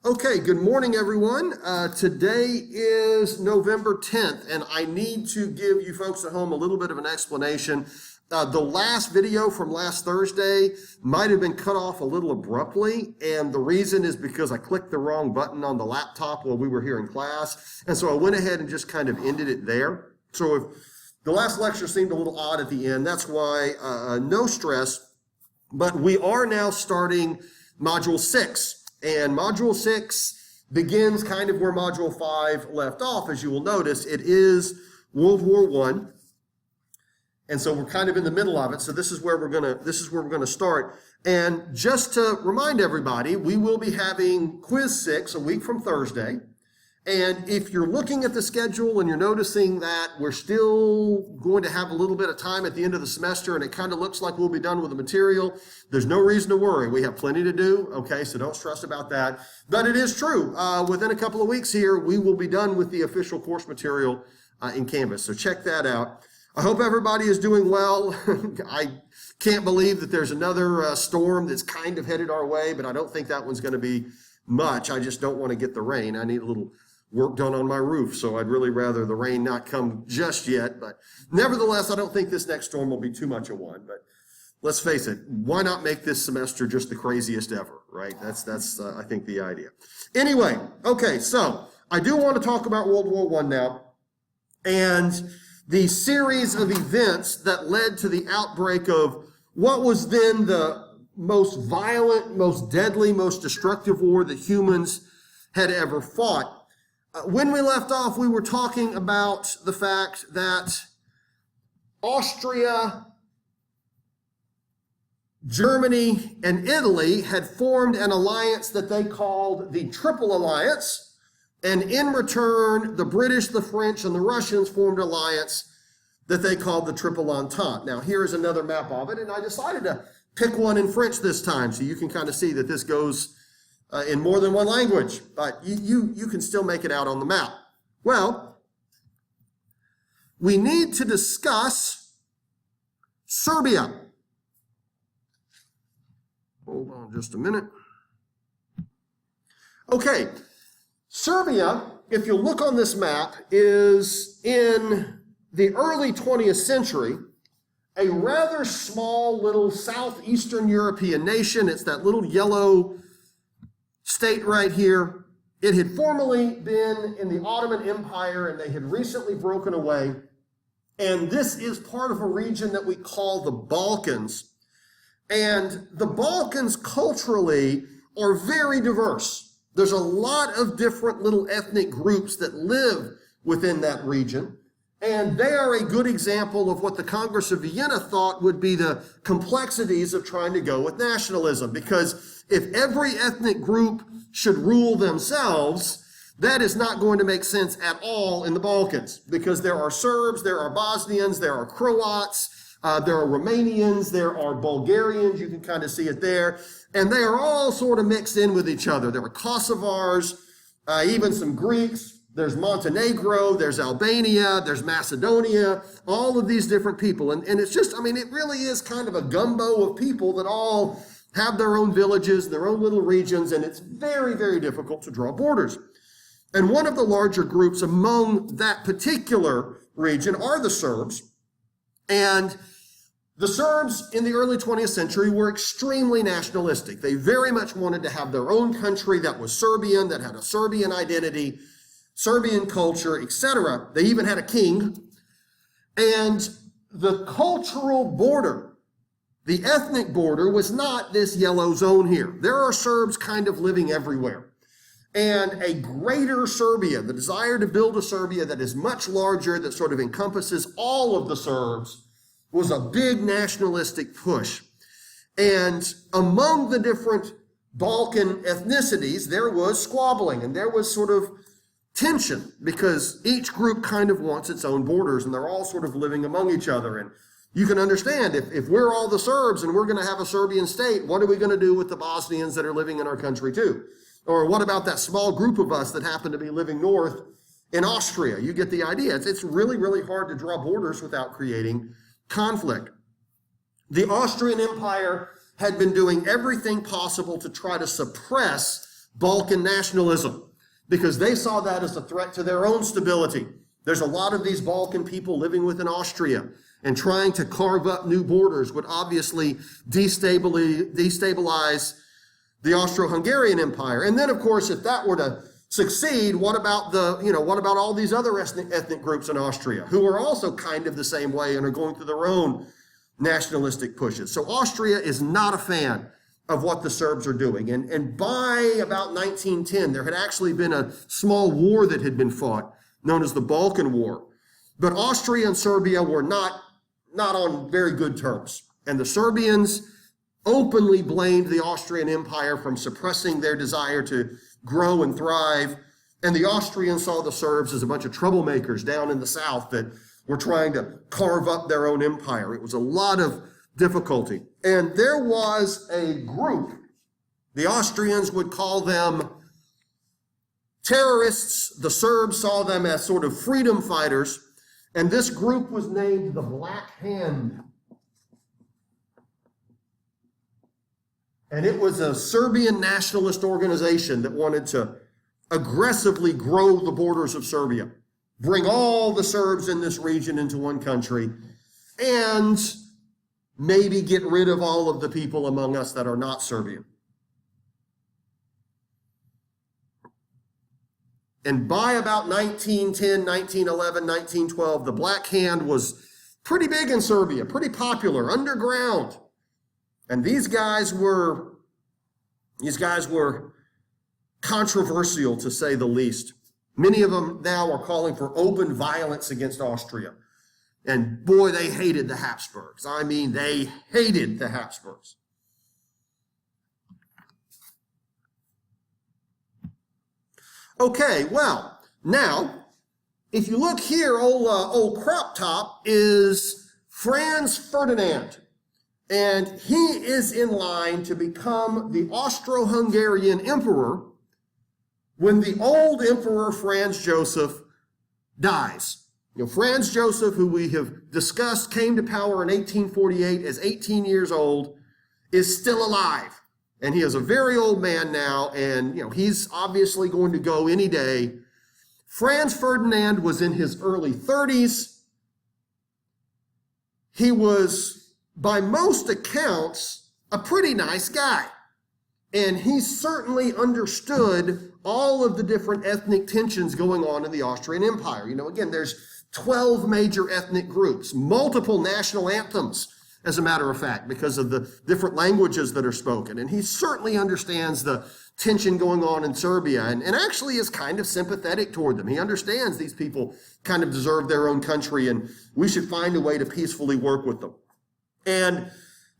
Okay, good morning, everyone. Today is November 10th, and I need to give you folks at home a little bit of an explanation. The last video from last Thursday might have been cut off a little abruptly, and the reason is because I clicked the wrong button on the laptop while we were here in class, and so I went ahead and just kind of ended it there. So if the last lecture seemed a little odd at the end, that's why no stress, but we are now starting Module 6. And Module 6 begins kind of where Module 5 left off. As you will notice, it is World War I. And so we're kind of in the middle of it. So this is where we're gonna start. And just to remind everybody, we will be having Quiz 6 a week from Thursday. And if you're looking at the schedule and you're noticing that we're still going to have a little bit of time at the end of the semester and it kind of looks like we'll be done with the material, there's no reason to worry. We have plenty to do, okay? So don't stress about that. But it is true. Within a couple of weeks here, we will be done with the official course material in Canvas. So check that out. I hope everybody is doing well. I can't believe that there's another storm that's kind of headed our way, but I don't think that one's going to be much. I just don't want to get the rain. I need a little work done on my roof, so I'd really rather the rain not come just yet. But nevertheless, I don't think this next storm will be too much of one. But let's face it, why not make this semester just the craziest ever, right? That's I think the idea. Anyway, okay, so I do want to talk about World War I now, and the series of events that led to the outbreak of what was then the most violent, most deadly, most destructive war that humans had ever fought. When we left off, we were talking about the fact that Austria, Germany, and Italy had formed an alliance that they called the Triple Alliance. And in return, the British, the French, and the Russians formed an alliance that they called the Triple Entente. Now, here's another map of it, and I decided to pick one in French this time so you can kind of see that this goes in more than one language, but you can still make it out on the map. Well, we need to discuss Serbia. Hold on just a minute. Okay, Serbia, if you look on this map, is in the early 20th century, a rather small little southeastern European nation. It's that little yellow state right here. It had formerly been in the Ottoman Empire, and they had recently broken away. And this is part of a region that we call the Balkans. And the Balkans culturally are very diverse. There's a lot of different little ethnic groups that live within that region. And they are a good example of what the Congress of Vienna thought would be the complexities of trying to go with nationalism. Because if every ethnic group should rule themselves, that is not going to make sense at all in the Balkans. Because there are Serbs, there are Bosnians, there are Croats, there are Romanians, there are Bulgarians, you can kind of see it there. And they are all sort of mixed in with each other. There are Kosovars, even some Greeks. There's Montenegro, there's Albania, there's Macedonia, all of these different people. And it's just, I mean, it really is kind of a gumbo of people that all have their own villages, their own little regions, and it's very, very difficult to draw borders. And one of the larger groups among that particular region are the Serbs. And the Serbs in the early 20th century were extremely nationalistic. They very much wanted to have their own country that was Serbian, that had a Serbian identity, Serbian culture, etc. They even had a king. And the cultural border, the ethnic border, was not this yellow zone here. There are Serbs kind of living everywhere. And a greater Serbia, the desire to build a Serbia that is much larger, that sort of encompasses all of the Serbs, was a big nationalistic push. And among the different Balkan ethnicities, there was squabbling, and there was sort of tension, because each group kind of wants its own borders, and they're all sort of living among each other. And you can understand, if we're all the Serbs and we're going to have a Serbian state, what are we going to do with the Bosnians that are living in our country too? Or what about that small group of us that happen to be living north in Austria? You get the idea. It's really, really hard to draw borders without creating conflict. The Austrian Empire had been doing everything possible to try to suppress Balkan nationalism, because they saw that as a threat to their own stability. There's a lot of these Balkan people living within Austria, and trying to carve up new borders would obviously destabilize the Austro-Hungarian Empire. And then, of course, if that were to succeed, what about all these other ethnic groups in Austria who are also kind of the same way and are going through their own nationalistic pushes? So Austria is not a fan of what the Serbs are doing. And by about 1910, there had actually been a small war that had been fought, known as the Balkan War. But Austria and Serbia were not on very good terms. And the Serbians openly blamed the Austrian Empire from suppressing their desire to grow and thrive. And the Austrians saw the Serbs as a bunch of troublemakers down in the south that were trying to carve up their own empire. It was a lot of difficulty. And there was a group, the Austrians would call them terrorists. The Serbs saw them as sort of freedom fighters. And this group was named the Black Hand. And it was a Serbian nationalist organization that wanted to aggressively grow the borders of Serbia, bring all the Serbs in this region into one country, and maybe get rid of all of the people among us that are not Serbian. And by about 1910, 1911, 1912, the Black Hand was pretty big in Serbia, pretty popular, underground. And these guys were controversial, to say the least. Many of them now are calling for open violence against Austria. And boy, they hated the Habsburgs. I mean, they hated the Habsburgs. Okay, well, now, if you look here, old crop top is Franz Ferdinand. And he is in line to become the Austro-Hungarian emperor when the old emperor Franz Joseph dies. Franz Joseph, who we have discussed, came to power in 1848 as 18 years old, is still alive. And he is a very old man now, and he's obviously going to go any day. Franz Ferdinand was in his early 30s. He was, by most accounts, a pretty nice guy. And he certainly understood all of the different ethnic tensions going on in the Austrian Empire. Again, there's 12 major ethnic groups, multiple national anthems, as a matter of fact, because of the different languages that are spoken. And he certainly understands the tension going on in Serbia and actually is kind of sympathetic toward them. He understands these people kind of deserve their own country and we should find a way to peacefully work with them. And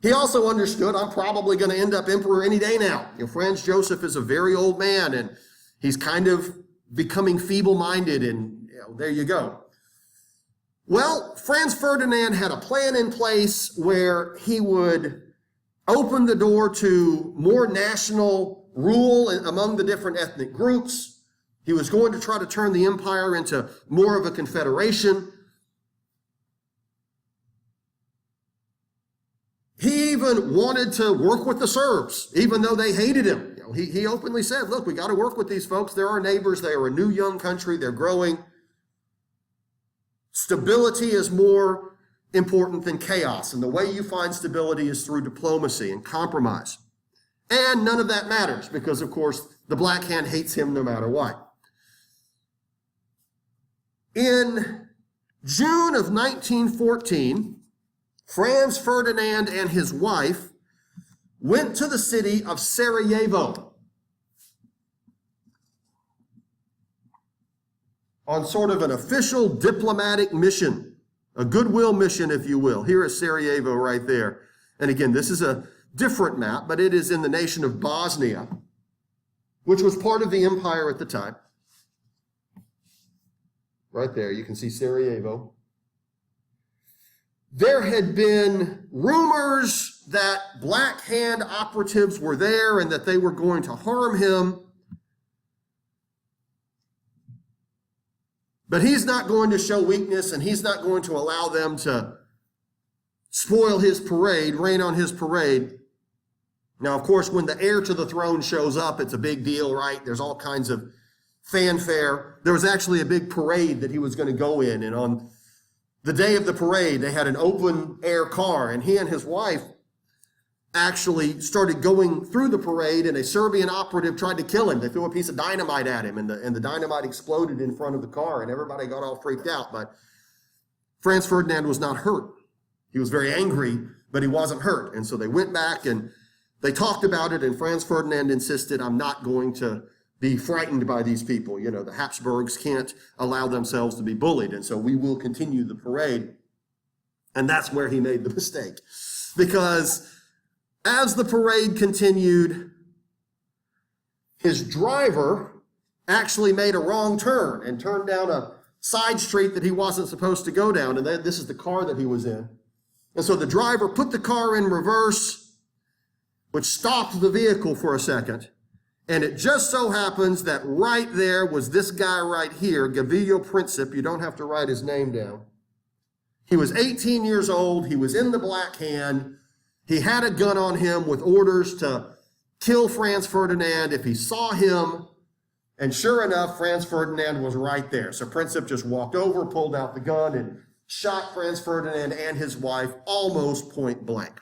he also understood, I'm probably going to end up emperor any day now. Franz Joseph is a very old man and he's kind of becoming feeble-minded, and there you go. Well, Franz Ferdinand had a plan in place where he would open the door to more national rule among the different ethnic groups. He was going to try to turn the empire into more of a confederation. He even wanted to work with the Serbs, even though they hated him. He openly said, look, we got to work with these folks. They're our neighbors. They are a new young country. They're growing. Stability is more important than chaos. And the way you find stability is through diplomacy and compromise. And none of that matters because, of course, the Black Hand hates him no matter what. In June of 1914, Franz Ferdinand and his wife went to the city of Sarajevo on sort of an official diplomatic mission, a goodwill mission, if you will. Here is Sarajevo right there. And again, this is a different map, but it is in the nation of Bosnia, which was part of the empire at the time. Right there, you can see Sarajevo. There had been rumors that Black Hand operatives were there and that they were going to harm him. But he's not going to show weakness, and he's not going to allow them to spoil his parade, rain on his parade. Now, of course, when the heir to the throne shows up, it's a big deal, right? There's all kinds of fanfare. There was actually a big parade that he was going to go in, and on the day of the parade, they had an open air car, and he and his wife actually started going through the parade, and a Serbian operative tried to kill him. They threw a piece of dynamite at him, and the dynamite exploded in front of the car, and everybody got all freaked out. But Franz Ferdinand was not hurt. He was very angry, but he wasn't hurt. And so they went back and they talked about it, and Franz Ferdinand insisted, I'm not going to be frightened by these people. You know, the Habsburgs can't allow themselves to be bullied, and so we will continue the parade. And that's where he made the mistake. Because as the parade continued, his driver actually made a wrong turn and turned down a side street that he wasn't supposed to go down. And this is the car that he was in. And so the driver put the car in reverse, which stopped the vehicle for a second. And it just so happens that right there was this guy right here, Gavillo Princip. You don't have to write his name down. He was 18 years old. He was in the Black Hand. He had a gun on him with orders to kill Franz Ferdinand if he saw him. And sure enough, Franz Ferdinand was right there. So Princip just walked over, pulled out the gun, and shot Franz Ferdinand and his wife almost point blank.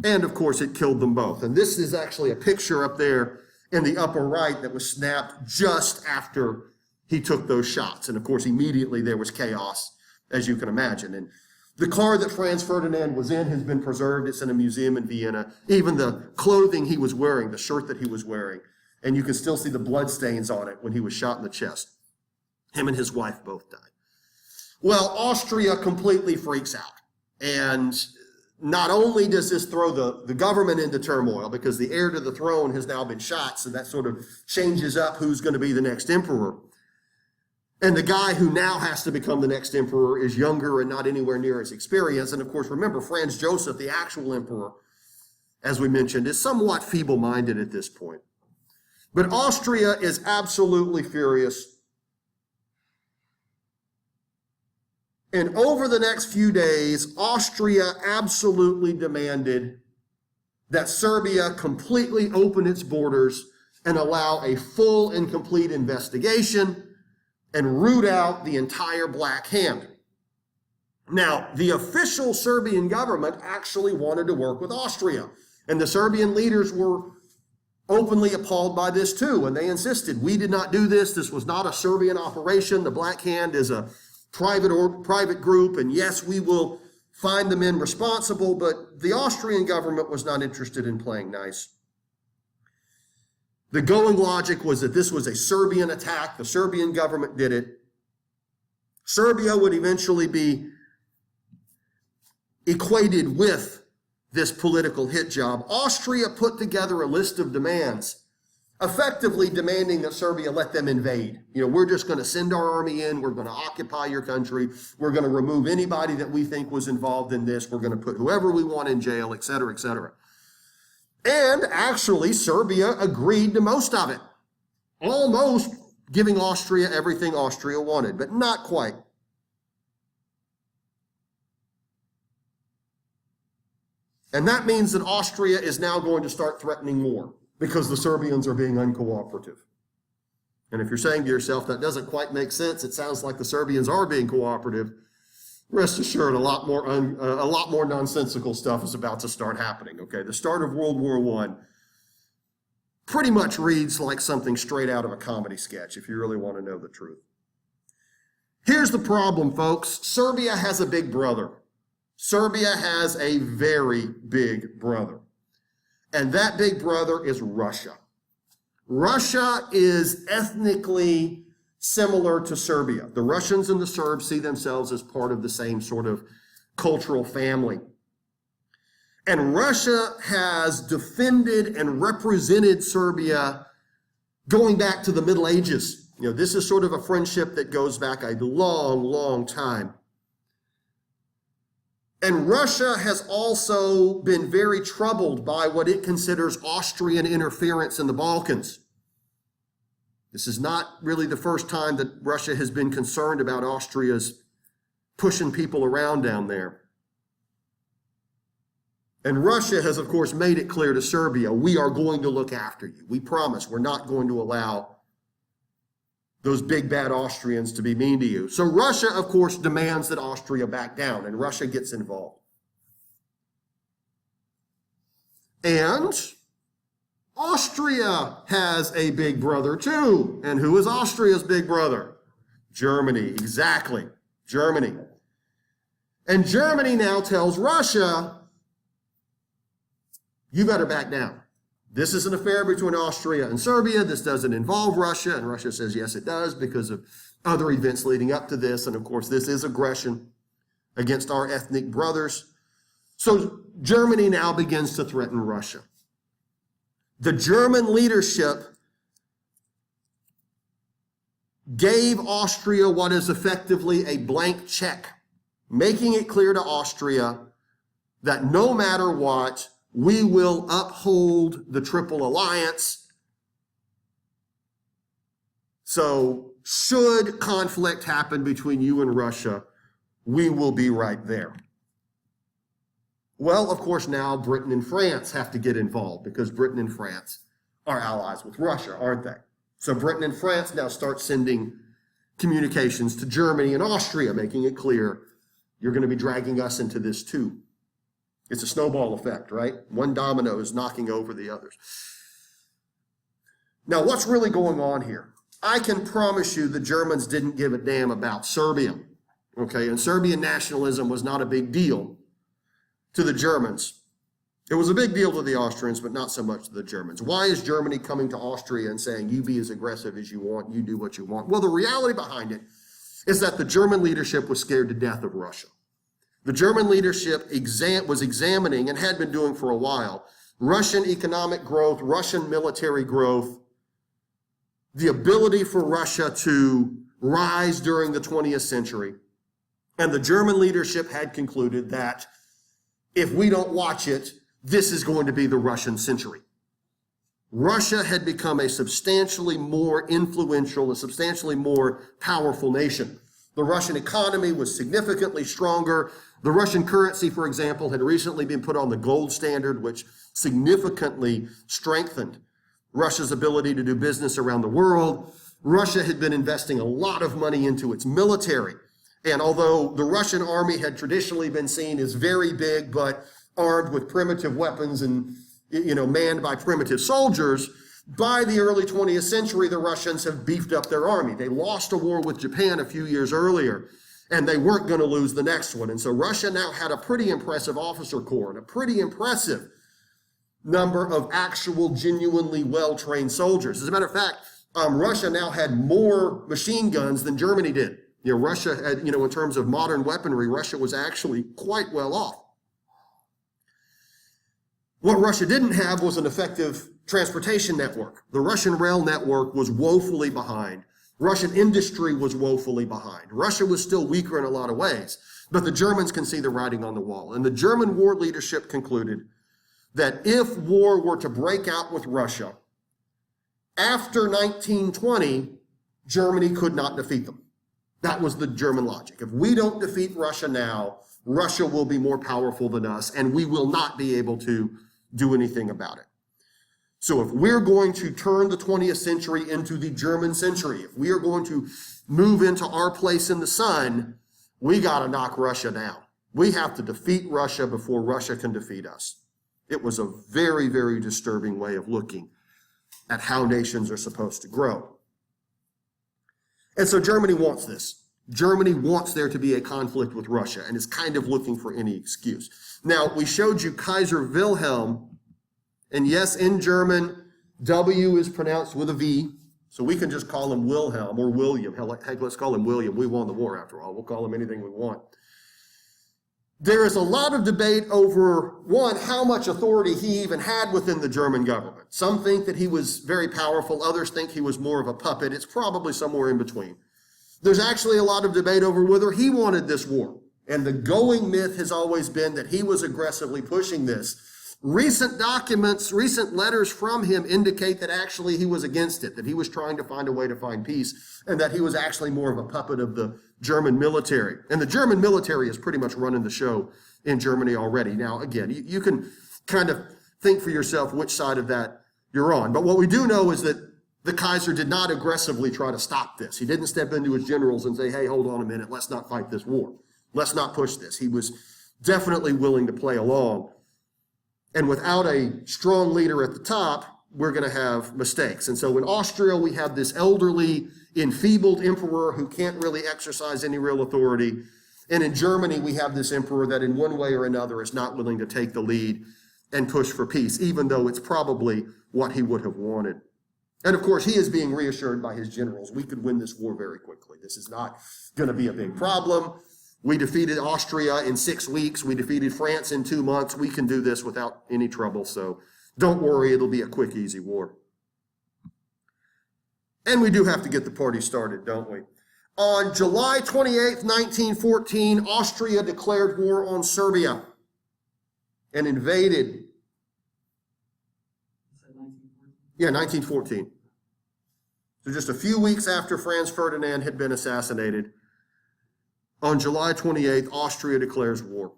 And of course, it killed them both. And this is actually a picture up there in the upper right that was snapped just after he took those shots. And of course, immediately there was chaos, as you can imagine. And the car that Franz Ferdinand was in has been preserved. It's in a museum in Vienna. Even the clothing he was wearing, the shirt that he was wearing, and you can still see the blood stains on it when he was shot in the chest. Him and his wife both died. Well, Austria completely freaks out. And not only does this throw the government into turmoil, because the heir to the throne has now been shot, so that sort of changes up who's going to be the next emperor. And the guy who now has to become the next emperor is younger and not anywhere near as experienced. And of course, remember, Franz Joseph, the actual emperor, as we mentioned, is somewhat feeble-minded at this point. But Austria is absolutely furious. And over the next few days, Austria absolutely demanded that Serbia completely open its borders and allow a full and complete investigation and root out the entire Black Hand. Now, the official Serbian government actually wanted to work with Austria, and the Serbian leaders were openly appalled by this too, and they insisted, we did not do this. This was not a Serbian operation. The Black Hand is a private group, and yes, we will find the men responsible, but the Austrian government was not interested in playing nice. The going logic was that this was a Serbian attack. The Serbian government did it. Serbia would eventually be equated with this political hit job. Austria put together a list of demands, effectively demanding that Serbia let them invade. You know, we're just going to send our army in. We're going to occupy your country. We're going to remove anybody that we think was involved in this. We're going to put whoever we want in jail, et cetera, et cetera. And actually, Serbia agreed to most of it, almost giving Austria everything Austria wanted, but not quite. And that means that Austria is now going to start threatening more because the Serbians are being uncooperative. And if you're saying to yourself, that doesn't quite make sense, it sounds like the Serbians are being cooperative, rest assured, a lot more nonsensical stuff is about to start happening, okay? The start of World War I pretty much reads like something straight out of a comedy sketch, if you really want to know the truth. Here's the problem, folks. Serbia has a big brother. Serbia has a very big brother. And that big brother is Russia. Russia is ethnically similar to Serbia. The Russians and the Serbs see themselves as part of the same sort of cultural family. And Russia has defended and represented Serbia going back to the Middle Ages. You know, this is sort of a friendship that goes back a long, long time. And Russia has also been very troubled by what it considers Austrian interference in the Balkans. This is not really the first time that Russia has been concerned about Austria's pushing people around down there. And Russia has, of course, made it clear to Serbia, we are going to look after you. We promise we're not going to allow those big bad Austrians to be mean to you. So Russia, of course, demands that Austria back down, and Russia gets involved. And Austria has a big brother too. And who is Austria's big brother? Germany, exactly, Germany. And Germany now tells Russia, you better back down. This is an affair between Austria and Serbia. This doesn't involve Russia. And Russia says, yes, it does, because of other events leading up to this. And of course, this is aggression against our ethnic brothers. So Germany now begins to threaten Russia. The German leadership gave Austria what is effectively a blank check, making it clear to Austria that no matter what, we will uphold the Triple Alliance. So should conflict happen between you and Russia, we will be right there. Well, of course, now Britain and France have to get involved, because Britain and France are allies with Russia, aren't they? So Britain and France now start sending communications to Germany and Austria, making it clear you're going to be dragging us into this too. It's a snowball effect, right? One domino is knocking over the others. Now, what's really going on here? I can promise you the Germans didn't give a damn about Serbia, okay? And Serbian nationalism was not a big deal to the Germans. It was a big deal to the Austrians, but not so much to the Germans. Why is Germany coming to Austria and saying, you be as aggressive as you want, you do what you want? Well, the reality behind it is that the German leadership was scared to death of Russia. The German leadership was examining, and had been doing for a while, Russian economic growth, Russian military growth, the ability for Russia to rise during the 20th century. And the German leadership had concluded that if we don't watch it, this is going to be the Russian century. Russia had become a substantially more influential, a substantially more powerful nation. The Russian economy was significantly stronger. The Russian currency, for example, had recently been put on the gold standard, which significantly strengthened Russia's ability to do business around the world. Russia had been investing a lot of money into its military. And although the Russian army had traditionally been seen as very big, but armed with primitive weapons and, manned by primitive soldiers, by the early 20th century, the Russians have beefed up their army. They lost a war with Japan a few years earlier, and they weren't going to lose the next one. And so Russia now had a pretty impressive officer corps and a pretty impressive number of actual, genuinely well-trained soldiers. As a matter of fact, Russia now had more machine guns than Germany did. Russia had, in terms of modern weaponry, Russia was actually quite well off. What Russia didn't have was an effective transportation network. The Russian rail network was woefully behind. Russian industry was woefully behind. Russia was still weaker in a lot of ways, but the Germans can see the writing on the wall. And the German war leadership concluded that if war were to break out with Russia, after 1920, Germany could not defeat them. That was the German logic. If we don't defeat Russia now, Russia will be more powerful than us, and we will not be able to do anything about it. So if we're going to turn the 20th century into the German century, if we are going to move into our place in the sun, we got to knock Russia down. We have to defeat Russia before Russia can defeat us. It was a very, very disturbing way of looking at how nations are supposed to grow. And so Germany wants this. Germany wants there to be a conflict with Russia and is kind of looking for any excuse. Now, we showed you Kaiser Wilhelm, and yes, in German, W is pronounced with a V, so we can just call him Wilhelm or William. Heck, let's call him William. We won the war after all. We'll call him anything we want. There is a lot of debate over, one, how much authority he even had within the German government. Some think that he was very powerful. Others think he was more of a puppet. It's probably somewhere in between. There's actually a lot of debate over whether he wanted this war. And the going myth has always been that he was aggressively pushing this. Recent documents, recent letters from him indicate that actually he was against it, that he was trying to find a way to find peace, and that he was actually more of a puppet of the German military. And the German military is pretty much running the show in Germany already. Now, again, you can kind of think for yourself which side of that you're on. But what we do know is that the Kaiser did not aggressively try to stop this. He didn't step into his generals and say, hey, hold on a minute, let's not fight this war. Let's not push this. He was definitely willing to play along. And without a strong leader at the top, we're going to have mistakes. And so in Austria, we have this elderly, enfeebled emperor who can't really exercise any real authority. And in Germany, we have this emperor that in one way or another is not willing to take the lead and push for peace, even though it's probably what he would have wanted. And of course, he is being reassured by his generals. We could win this war very quickly. This is not going to be a big problem. We defeated Austria in 6 weeks. We defeated France in 2 months. We can do this without any trouble. So don't worry, it'll be a quick, easy war. And we do have to get the party started, don't we? On July 28th, 1914, Austria declared war on Serbia and invaded. Yeah, 1914. So just a few weeks after Franz Ferdinand had been assassinated, on July 28th, Austria declares war.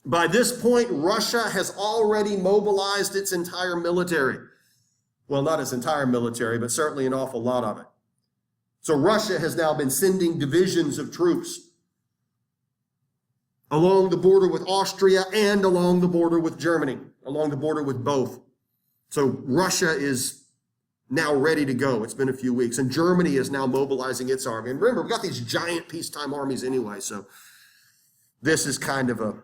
By this point, Russia has already mobilized its entire military. Well, not its entire military, but certainly an awful lot of it. So Russia has now been sending divisions of troops along the border with Austria and along the border with Germany, along the border with both. So Russia is now ready to go. It's been a few weeks. And Germany is now mobilizing its army. And remember, we've got these giant peacetime armies anyway, so this is kind of a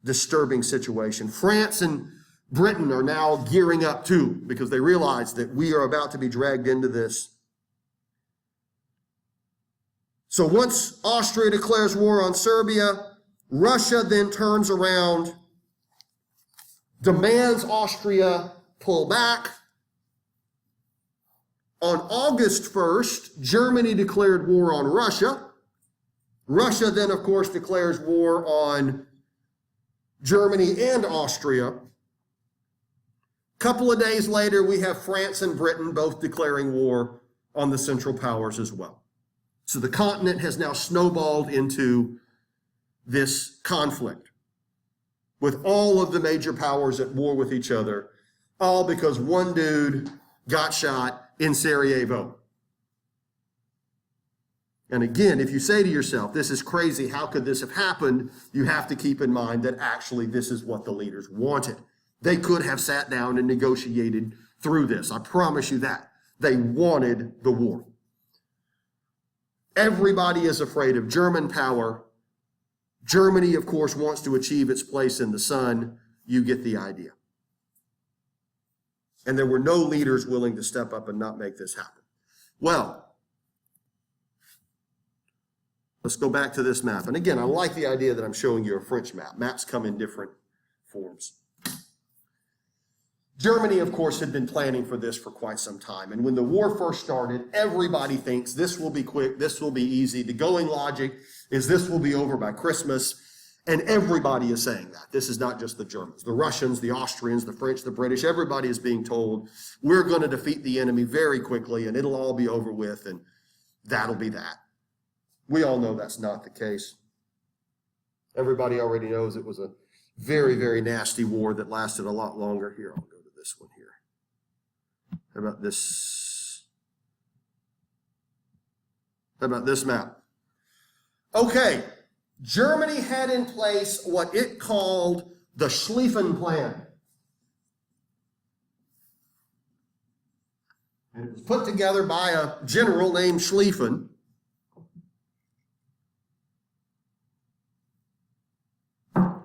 disturbing situation. France and Britain are now gearing up too, because they realize that we are about to be dragged into this. So once Austria declares war on Serbia, Russia then turns around, demands Austria pull back. On August 1st, Germany declared war on Russia. Russia then, of course, declares war on Germany and Austria. A couple of days later, we have France and Britain both declaring war on the Central Powers as well. So the continent has now snowballed into this conflict with all of the major powers at war with each other, all because one dude got shot in Sarajevo. And again, if you say to yourself, this is crazy, how could this have happened? You have to keep in mind that actually this is what the leaders wanted. They could have sat down and negotiated through this. I promise you that. They wanted the war. Everybody is afraid of German power. Germany, of course, wants to achieve its place in the sun. You get the idea. And there were no leaders willing to step up and not make this happen. Well, let's go back to this map. And again, I like the idea that I'm showing you a French map. Maps come in different forms. Germany, of course, had been planning for this for quite some time. And when the war first started, everybody thinks this will be quick, this will be easy. The going logic is this will be over by Christmas. And everybody is saying that. This is not just the Germans. The Russians, the Austrians, the French, the British, everybody is being told, we're going to defeat the enemy very quickly and it'll all be over with and that'll be that. We all know that's not the case. Everybody already knows it was a very, very nasty war that lasted a lot longer. Here, I'll go to this one here. How about this? How about this map? Okay. Germany had in place what it called the Schlieffen Plan. And it was put together by a general named Schlieffen.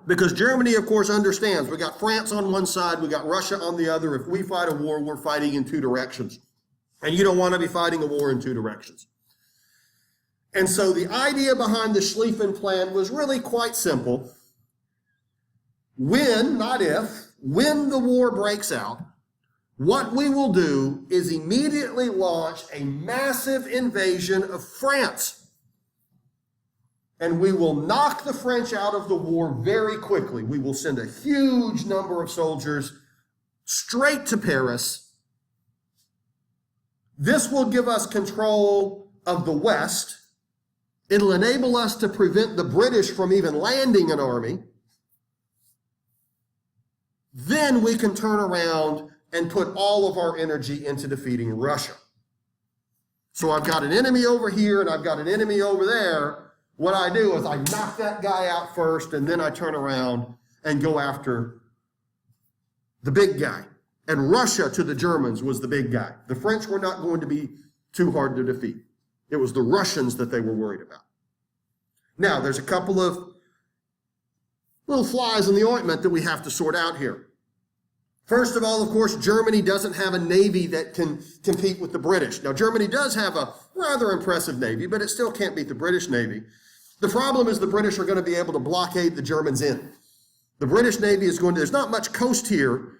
Because Germany, of course, understands we got France on one side, we got Russia on the other. If we fight a war, we're fighting in two directions. And you don't want to be fighting a war in two directions. And so the idea behind the Schlieffen Plan was really quite simple. When, not if, when the war breaks out, what we will do is immediately launch a massive invasion of France. And we will knock the French out of the war very quickly. We will send a huge number of soldiers straight to Paris. This will give us control of the West. It'll enable us to prevent the British from even landing an army. then we can turn around and put all of our energy into defeating Russia. So I've got an enemy over here and I've got an enemy over there. What I do is I knock that guy out first, and then I turn around and go after the big guy. And Russia to the Germans was the big guy. The French were not going to be too hard to defeat. It was the Russians that they were worried about. Now, there's a couple of little flies in the ointment that we have to sort out here. First of all, of course, Germany doesn't have a navy that can compete with the British. Now, Germany does have a rather impressive navy, but it still can't beat the British Navy. The problem is the British are going to be able to blockade the Germans in. The British Navy is going to, there's not much coast here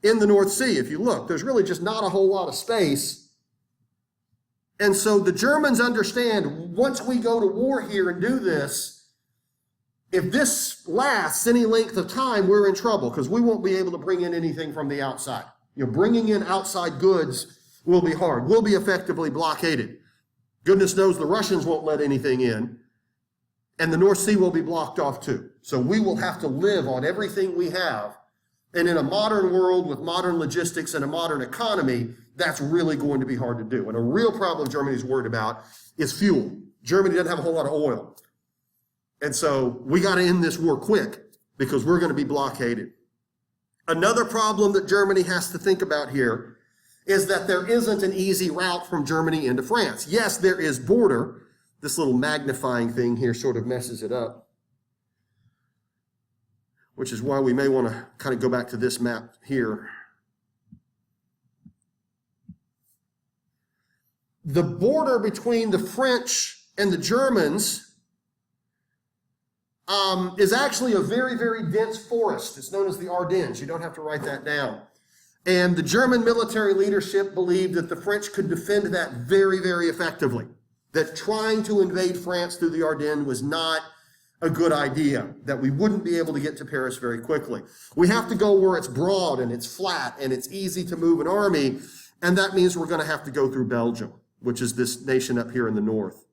in the North Sea. If you look, there's really just not a whole lot of space. And so the Germans understand, once we go to war here and do this, if this lasts any length of time, we're in trouble because we won't be able to bring in anything from the outside. Bringing in outside goods will be hard. We'll be effectively blockaded. Goodness knows the Russians won't let anything in, and the North Sea will be blocked off too. So we will have to live on everything we have. And in a modern world with modern logistics and a modern economy, that's really going to be hard to do. And a real problem Germany's worried about is fuel. Germany doesn't have a whole lot of oil. And so we got to end this war quick because we're going to be blockaded. Another problem that Germany has to think about here is that there isn't an easy route from Germany into France. Yes, there is border. This little magnifying thing here sort of messes it up, which is why we may want to kind of go back to this map here. The border between the French and the Germans is actually a very, very dense forest. It's known as the Ardennes. You don't have to write that down. And the German military leadership believed that the French could defend that very, very effectively. That trying to invade France through the Ardennes was not a good idea, that we wouldn't be able to get to Paris very quickly. We have to go where it's broad and it's flat and it's easy to move an army, and that means we're going to have to go through Belgium, which is this nation up here in the north.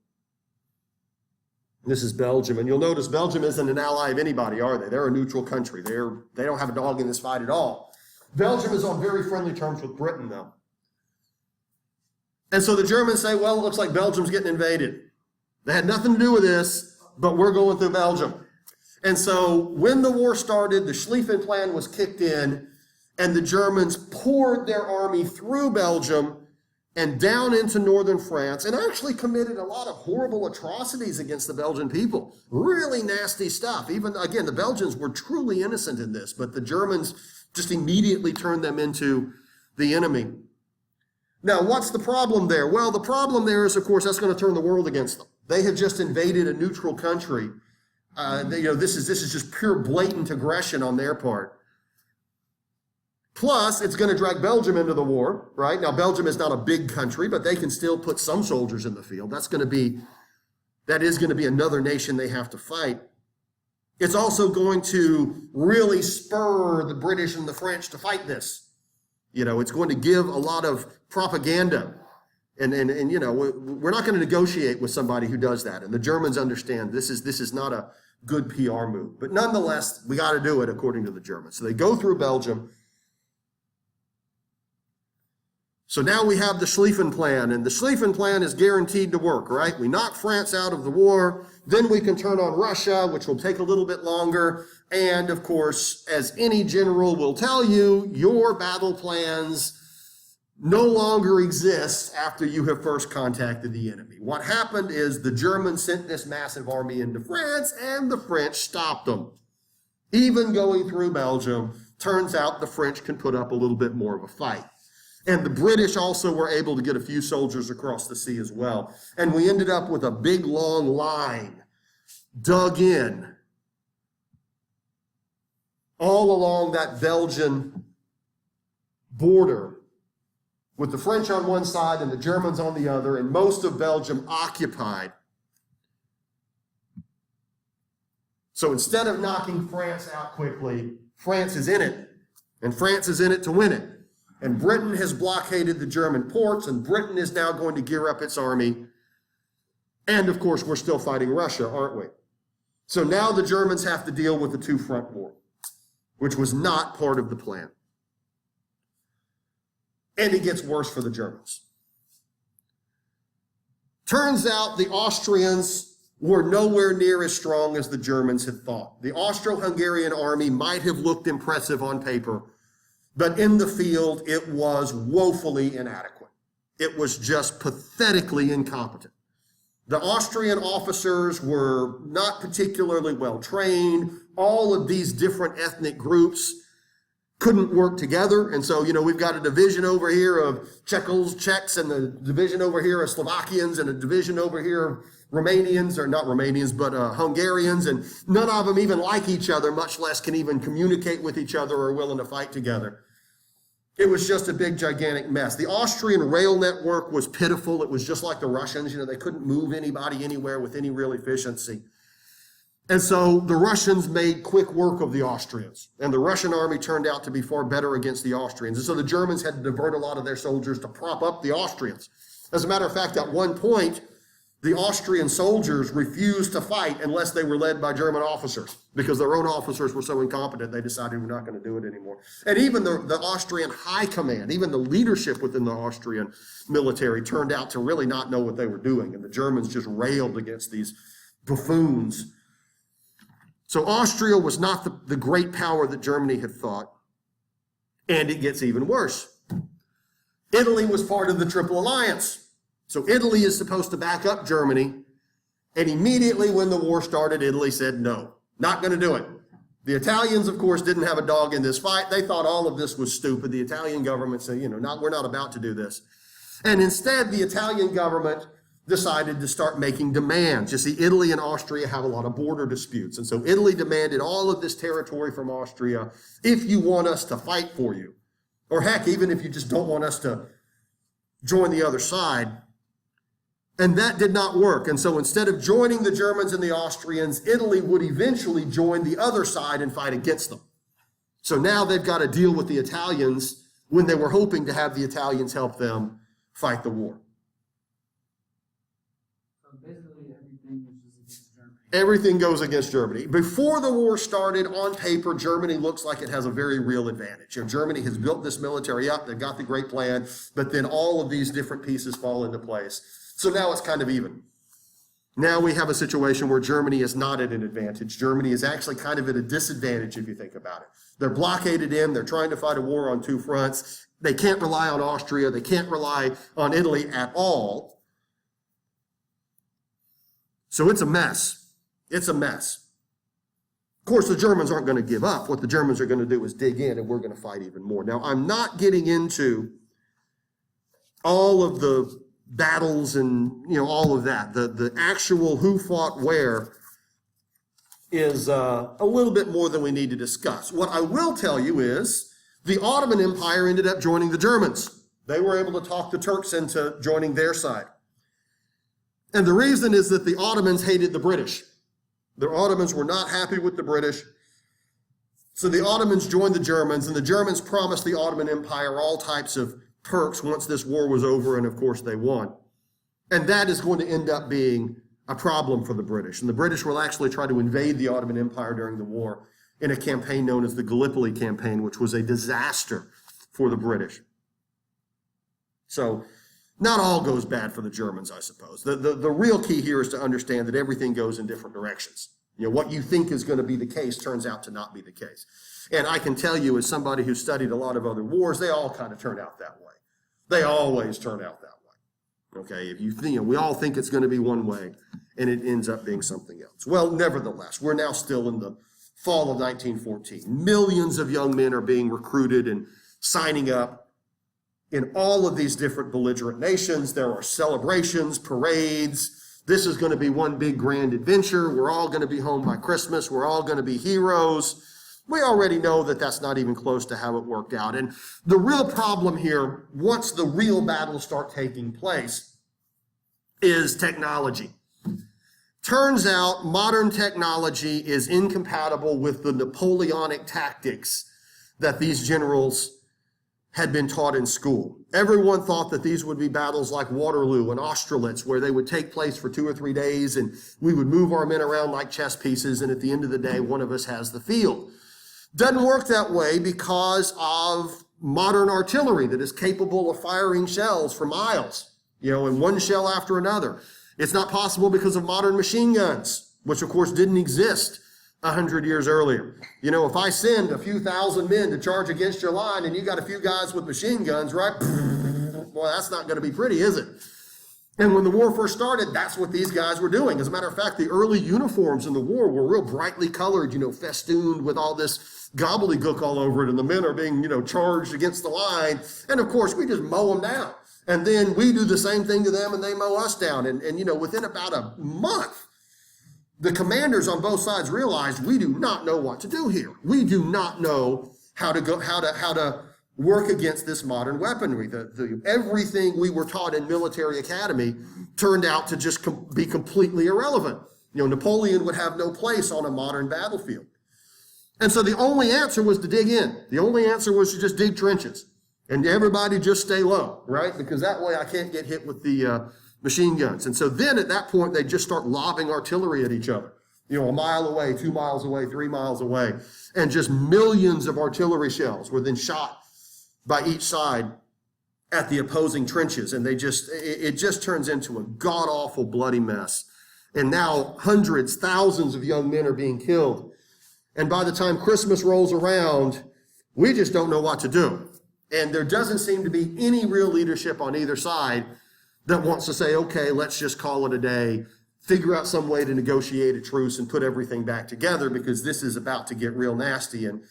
This is Belgium, and you'll notice Belgium isn't an ally of anybody, are they? They're a neutral country. They don't have a dog in this fight at all. Belgium is on very friendly terms with Britain, though. And so the Germans say, well, it looks like Belgium's getting invaded. They had nothing to do with this, but we're going through Belgium. And so when the war started, the Schlieffen Plan was kicked in, and the Germans poured their army through Belgium and down into northern France, and actually committed a lot of horrible atrocities against the Belgian people. Really nasty stuff. Even, again, the Belgians were truly innocent in this, but the Germans just immediately turned them into the enemy. Now, what's the problem there? Well, the problem there is, of course, that's going to turn the world against them. They have just invaded a neutral country. This is just pure blatant aggression on their part. Plus, it's going to drag Belgium into the war, right? Now, Belgium is not a big country, but they can still put some soldiers in the field. That is going to be another nation they have to fight. It's also going to really spur the British and the French to fight this. It's going to give a lot of propaganda. And we're not going to negotiate with somebody who does that. And the Germans understand this is not a good PR move. But nonetheless, we got to do it according to the Germans. So they go through Belgium. So now we have the Schlieffen Plan, and the Schlieffen Plan is guaranteed to work, right? We knock France out of the war, then we can turn on Russia, which will take a little bit longer. And of course, as any general will tell you, your battle plans no longer exist after you have first contacted the enemy. What happened is the Germans sent this massive army into France, and the French stopped them. Even going through Belgium, turns out the French can put up a little bit more of a fight. And the British also were able to get a few soldiers across the sea as well. And we ended up with a big, long line dug in all along that Belgian border, with the French on one side and the Germans on the other, and most of Belgium occupied. So instead of knocking France out quickly, France is in it. And France is in it to win it. And Britain has blockaded the German ports, and Britain is now going to gear up its army. And of course, we're still fighting Russia, aren't we? So now the Germans have to deal with the two-front war. which was not part of the plan. And it gets worse for the Germans. Turns out the Austrians were nowhere near as strong as the Germans had thought. The Austro-Hungarian army might have looked impressive on paper, but in the field, it was woefully inadequate. It was just pathetically incompetent. The Austrian officers were not particularly well trained. All of these different ethnic groups couldn't work together. And so, we've got a division over here of Czechs, and the division over here of Slovakians, and a division over here of Romanians, or not Romanians, but Hungarians, and none of them even like each other, much less can even communicate with each other or are willing to fight together. It was just a big, gigantic mess. The Austrian rail network was pitiful. It was just like the Russians. They couldn't move anybody anywhere with any real efficiency. And so the Russians made quick work of the Austrians, and the Russian army turned out to be far better against the Austrians. And so the Germans had to divert a lot of their soldiers to prop up the Austrians. As a matter of fact, at one point, the Austrian soldiers refused to fight unless they were led by German officers, because their own officers were so incompetent, they decided we're not going to do it anymore. And even the Austrian high command, even the leadership within the Austrian military turned out to really not know what they were doing, and the Germans just railed against these buffoons. So Austria was not the great power that Germany had thought, and it gets even worse. Italy was part of the Triple Alliance. So Italy is supposed to back up Germany, and immediately when the war started, Italy said, no, not going to do it. The Italians, of course, didn't have a dog in this fight. They thought all of this was stupid. The Italian government said, we're not about to do this. And instead, the Italian government decided to start making demands. You see, Italy and Austria have a lot of border disputes, and so Italy demanded all of this territory from Austria if you want us to fight for you. Or heck, even if you just don't want us to join the other side. And that did not work. And so instead of joining the Germans and the Austrians, Italy would eventually join the other side and fight against them. So now they've got to deal with the Italians when they were hoping to have the Italians help them fight the war. So basically everything is just against Germany. Everything goes against Germany. Before the war started, on paper, Germany looks like it has a very real advantage. Germany has built this military up. They've got the great plan, but then all of these different pieces fall into place. So now it's kind of even. Now we have a situation where Germany is not at an advantage. Germany is actually kind of at a disadvantage if you think about it. They're blockaded in. They're trying to fight a war on two fronts. They can't rely on Austria. They can't rely on Italy at all. So it's a mess. It's a mess. Of course, the Germans aren't going to give up. What the Germans are going to do is dig in, and we're going to fight even more. Now, I'm not getting into all of the battles and all of that. The actual who fought where is a little bit more than we need to discuss. What I will tell you is the Ottoman Empire ended up joining the Germans. They were able to talk the Turks into joining their side. And the reason is that the Ottomans hated the British. The Ottomans were not happy with the British. So the Ottomans joined the Germans, and the Germans promised the Ottoman Empire all types of perks once this war was over, and of course they won. And that is going to end up being a problem for the British. And the British will actually try to invade the Ottoman Empire during the war in a campaign known as the Gallipoli campaign, which was a disaster for the British. So not all goes bad for the Germans, I suppose. The real key here is to understand that everything goes in different directions. What you think is going to be the case turns out to not be the case. And I can tell you, as somebody who studied a lot of other wars, they all kind of turn out that way. They always turn out that way. Okay, if you think, we all think it's going to be one way, and it ends up being something else. Well, nevertheless, we're now still in the fall of 1914. Millions of young men are being recruited and signing up in all of these different belligerent nations. There are celebrations, parades. This is going to be one big grand adventure. We're all going to be home by Christmas. We're all going to be heroes. We already know that that's not even close to how it worked out. And the real problem here, once the real battles start taking place, is technology. Turns out modern technology is incompatible with the Napoleonic tactics that these generals had been taught in school. Everyone thought that these would be battles like Waterloo and Austerlitz, where they would take place for 2 or 3 days, and we would move our men around like chess pieces, and at the end of the day, one of us has the field. Doesn't work that way because of modern artillery that is capable of firing shells for miles, in one shell after another. It's not possible because of modern machine guns, which of course didn't exist 100 years earlier. If I send a few thousand men to charge against your line and you got a few guys with machine guns, right? Well, that's not going to be pretty, is it? And when the war first started, that's what these guys were doing. As a matter of fact, the early uniforms in the war were real brightly colored, festooned with all this gobbledygook all over it, and the men are being, charged against the line. And of course, we just mow them down. And then we do the same thing to them and they mow us down. And within about a month, the commanders on both sides realized we do not know what to do here. We do not know how to work against this modern weaponry. Everything we were taught in military academy turned out to just be completely irrelevant. Napoleon would have no place on a modern battlefield. And so the only answer was to dig in. The only answer was to just dig trenches. And everybody just stay low, right? Because that way I can't get hit with the machine guns. And so then at that point, they just start lobbing artillery at each other. A mile away, 2 miles away, 3 miles away. And just millions of artillery shells were then shot by each side at the opposing trenches. And it just turns into a god-awful bloody mess. And now hundreds, thousands of young men are being killed. And by the time Christmas rolls around, we just don't know what to do. And there doesn't seem to be any real leadership on either side that wants to say, okay, let's just call it a day, figure out some way to negotiate a truce and put everything back together, because this is about to get real nasty and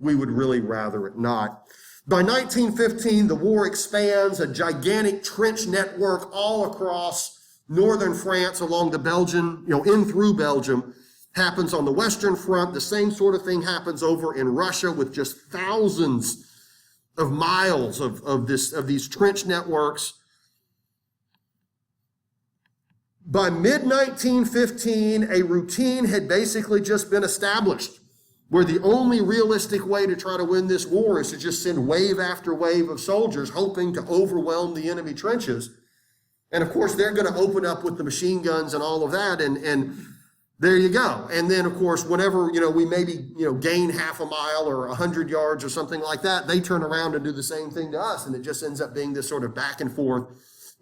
we would really rather it not. By 1915, the war expands, a gigantic trench network all across northern France along the Belgian, in through Belgium, happens on the Western Front. The same sort of thing happens over in Russia with just thousands of miles of these trench networks. By mid-1915, a routine had basically just been established, where the only realistic way to try to win this war is to just send wave after wave of soldiers hoping to overwhelm the enemy trenches. And of course, they're going to open up with the machine guns and all of that, and there you go. And then, of course, whenever, we maybe, gain half a mile or 100 yards or something like that, they turn around and do the same thing to us, and it just ends up being this sort of back and forth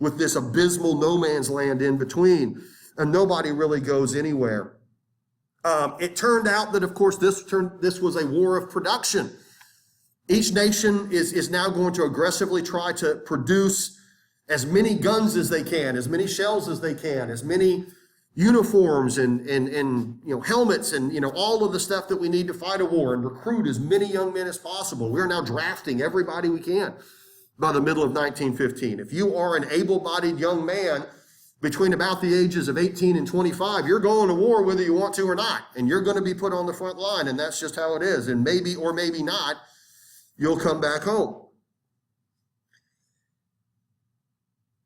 with this abysmal no man's land in between, and nobody really goes anywhere. It turned out that, of course, this was a war of production. Each nation is now going to aggressively try to produce as many guns as they can, as many shells as they can, as many uniforms and helmets and all of the stuff that we need to fight a war, and recruit as many young men as possible. We're now drafting everybody we can by the middle of 1915. If you are an able-bodied young man between about the ages of 18 and 25, you're going to war whether you want to or not, and you're going to be put on the front line, and that's just how it is. And maybe or maybe not, you'll come back home.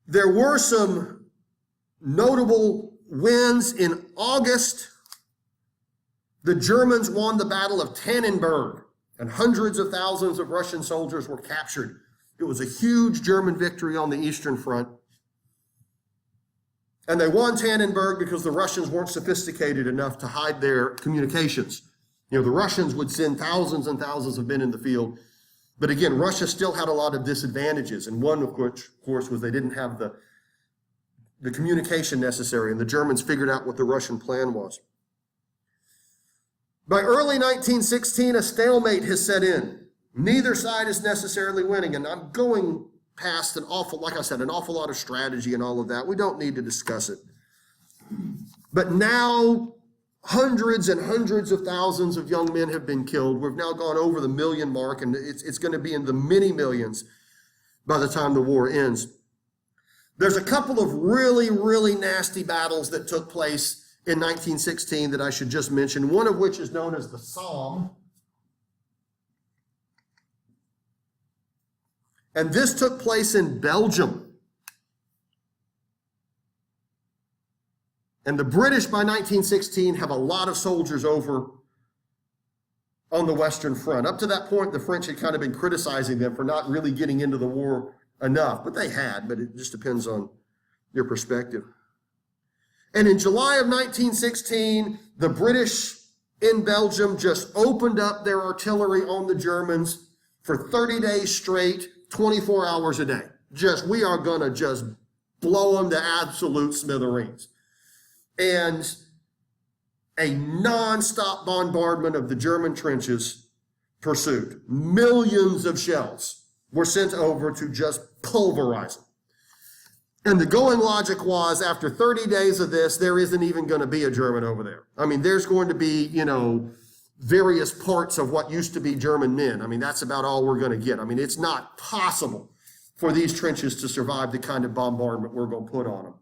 There were some notable wins in August. The Germans won the Battle of Tannenberg, and hundreds of thousands of Russian soldiers were captured. It was a huge German victory on the Eastern Front. And they won Tannenberg because the Russians weren't sophisticated enough to hide their communications. The Russians would send thousands and thousands of men in the field. But again, Russia still had a lot of disadvantages. And one, of course, was they didn't have the communication necessary. And the Germans figured out what the Russian plan was. By early 1916, a stalemate has set in. Neither side is necessarily winning. And I'm going past an awful lot of strategy and all of that. We don't need to discuss it. But now hundreds and hundreds of thousands of young men have been killed. We've now gone over the million mark, and it's going to be in the many millions by the time the war ends. There's a couple of really, really nasty battles that took place in 1916 that I should just mention, one of which is known as the Somme. And this took place in Belgium. And the British by 1916 have a lot of soldiers over on the Western Front. Up to that point, the French had kind of been criticizing them for not really getting into the war enough, but they had, but it just depends on your perspective. And in July of 1916, the British in Belgium just opened up their artillery on the Germans for 30 days straight, 24 hours a day. We are going to just blow them to absolute smithereens. And a non-stop bombardment of the German trenches pursued. Millions of shells were sent over to just pulverize them. And the going logic was, after 30 days of this, there isn't even going to be a German over there. I mean, there's going to be, various parts of what used to be German men. I mean, that's about all we're going to get. I mean, it's not possible for these trenches to survive the kind of bombardment we're going to put on them.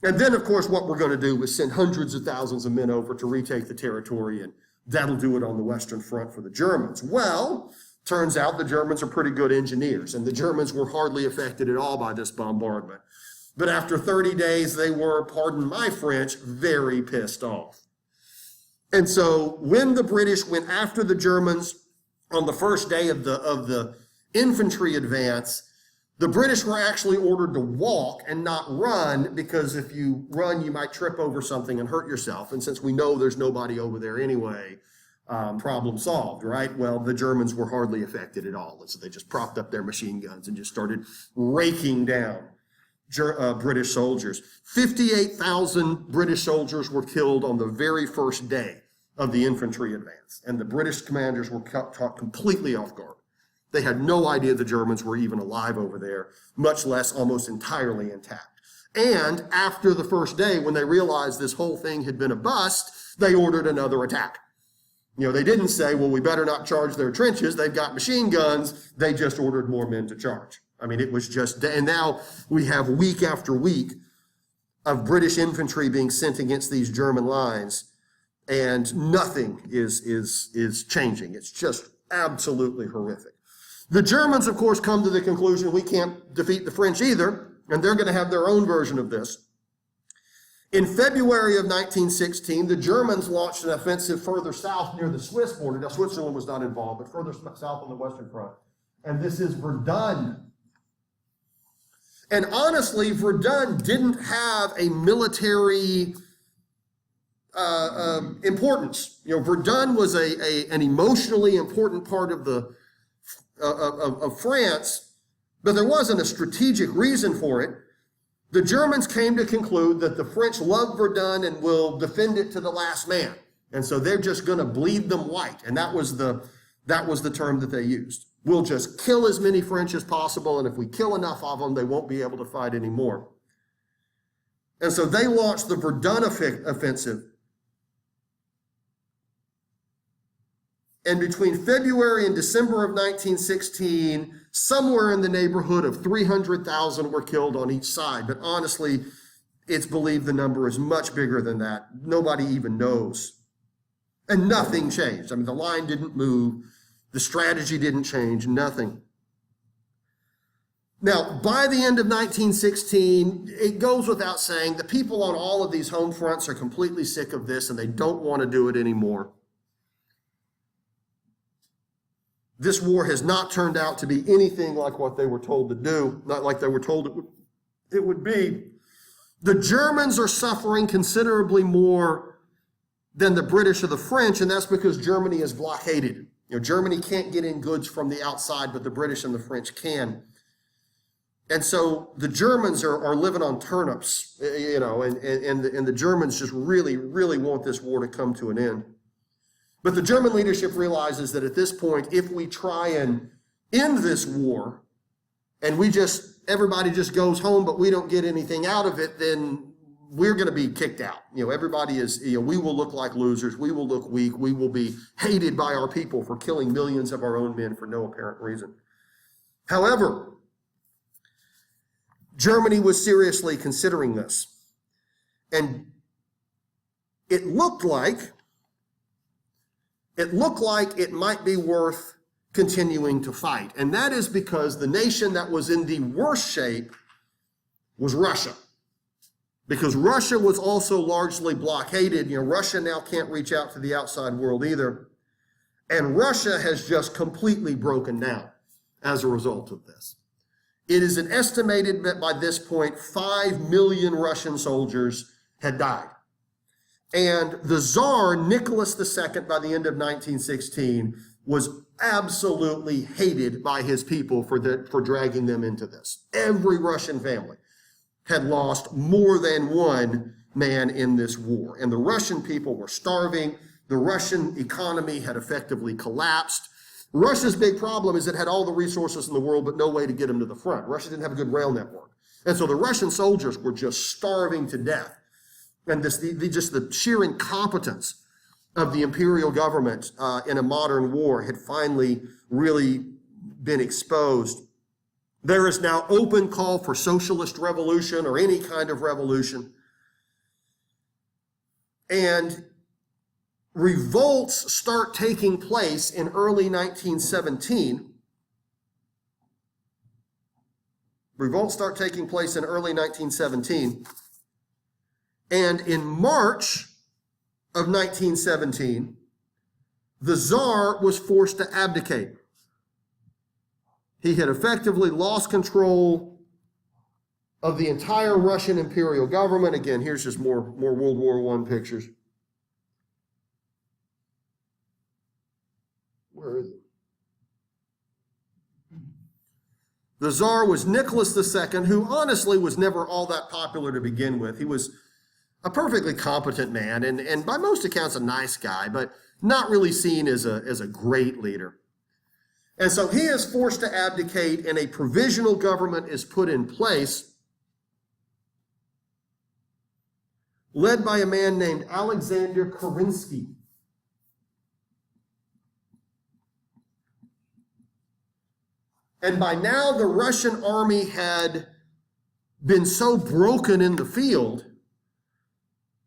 And then, of course, what we're going to do is send hundreds of thousands of men over to retake the territory, and that'll do it on the Western Front for the Germans. Well, turns out the Germans are pretty good engineers, and the Germans were hardly affected at all by this bombardment. But after 30 days, they were, pardon my French, very pissed off. And so when the British went after the Germans on the first day of the infantry advance, the British were actually ordered to walk and not run, because if you run, you might trip over something and hurt yourself. And since we know there's nobody over there anyway, problem solved, right? Well, the Germans were hardly affected at all. And so they just propped up their machine guns and just started raking down British soldiers. 58,000 British soldiers were killed on the very first day of the infantry advance. And the British commanders were caught completely off guard. They had no idea the Germans were even alive over there, much less almost entirely intact. And after the first day, when they realized this whole thing had been a bust, they ordered another attack. They didn't say, well, we better not charge their trenches. They've got machine guns. They just ordered more men to charge. I mean, it was just, and now we have week after week of British infantry being sent against these German lines, and nothing is changing. It's just absolutely horrific. The Germans, of course, come to the conclusion we can't defeat the French either, and they're going to have their own version of this. In February of 1916, the Germans launched an offensive further south near the Swiss border. Now, Switzerland was not involved, but further south on the Western Front. And this is Verdun. And honestly, Verdun didn't have a military importance. Verdun was an emotionally important part of France, but there wasn't a strategic reason for it. The Germans came to conclude that the French love Verdun and will defend it to the last man. And so they're just going to bleed them white. And that was the term that they used. We'll just kill as many French as possible, and if we kill enough of them, they won't be able to fight anymore. And so they launched the Verdun offensive. And between February and December of 1916, somewhere in the neighborhood of 300,000 were killed on each side. But honestly, it's believed the number is much bigger than that. Nobody even knows. And nothing changed. I mean, the line didn't move. The strategy didn't change. Nothing. Now, by the end of 1916, it goes without saying, the people on all of these home fronts are completely sick of this, and they don't want to do it anymore. This war has not turned out to be anything like what they were told to do, not like they were told it would be. The Germans are suffering considerably more than the British or the French, and that's because Germany is blockaded. Germany can't get in goods from the outside, but the British and the French can. And so the Germans are living on turnips, and the Germans just really, really want this war to come to an end. But the German leadership realizes that at this point, if we try and end this war, and everybody just goes home, but we don't get anything out of it, then we're going to be kicked out. Everybody is, we will look like losers. We will look weak. We will be hated by our people for killing millions of our own men for no apparent reason. However, Germany was seriously considering this. And it looked like it might be worth continuing to fight. And that is because the nation that was in the worst shape was Russia. Because Russia was also largely blockaded. Russia now can't reach out to the outside world either. And Russia has just completely broken down as a result of this. It is estimated that by this point, 5 million Russian soldiers had died. And the Tsar, Nicholas II, by the end of 1916, was absolutely hated by his people for dragging them into this. Every Russian family had lost more than one man in this war. And the Russian people were starving. The Russian economy had effectively collapsed. Russia's big problem is it had all the resources in the world, but no way to get them to the front. Russia didn't have a good rail network. And so the Russian soldiers were just starving to death. And just the sheer incompetence of the imperial government in a modern war had finally really been exposed. There is now open call for socialist revolution or any kind of revolution. And revolts start taking place in early 1917. Revolts start taking place in early 1917. And in March of 1917, the Tsar was forced to abdicate. He had effectively lost control of the entire Russian imperial government. Again, here's just more World War I pictures. Where is it? The Tsar was Nicholas II, who honestly was never all that popular to begin with. He was a perfectly competent man, and by most accounts a nice guy, but not really seen as a great leader. And so he is forced to abdicate, and a provisional government is put in place, led by a man named Alexander Kerensky. And by now, the Russian army had been so broken in the field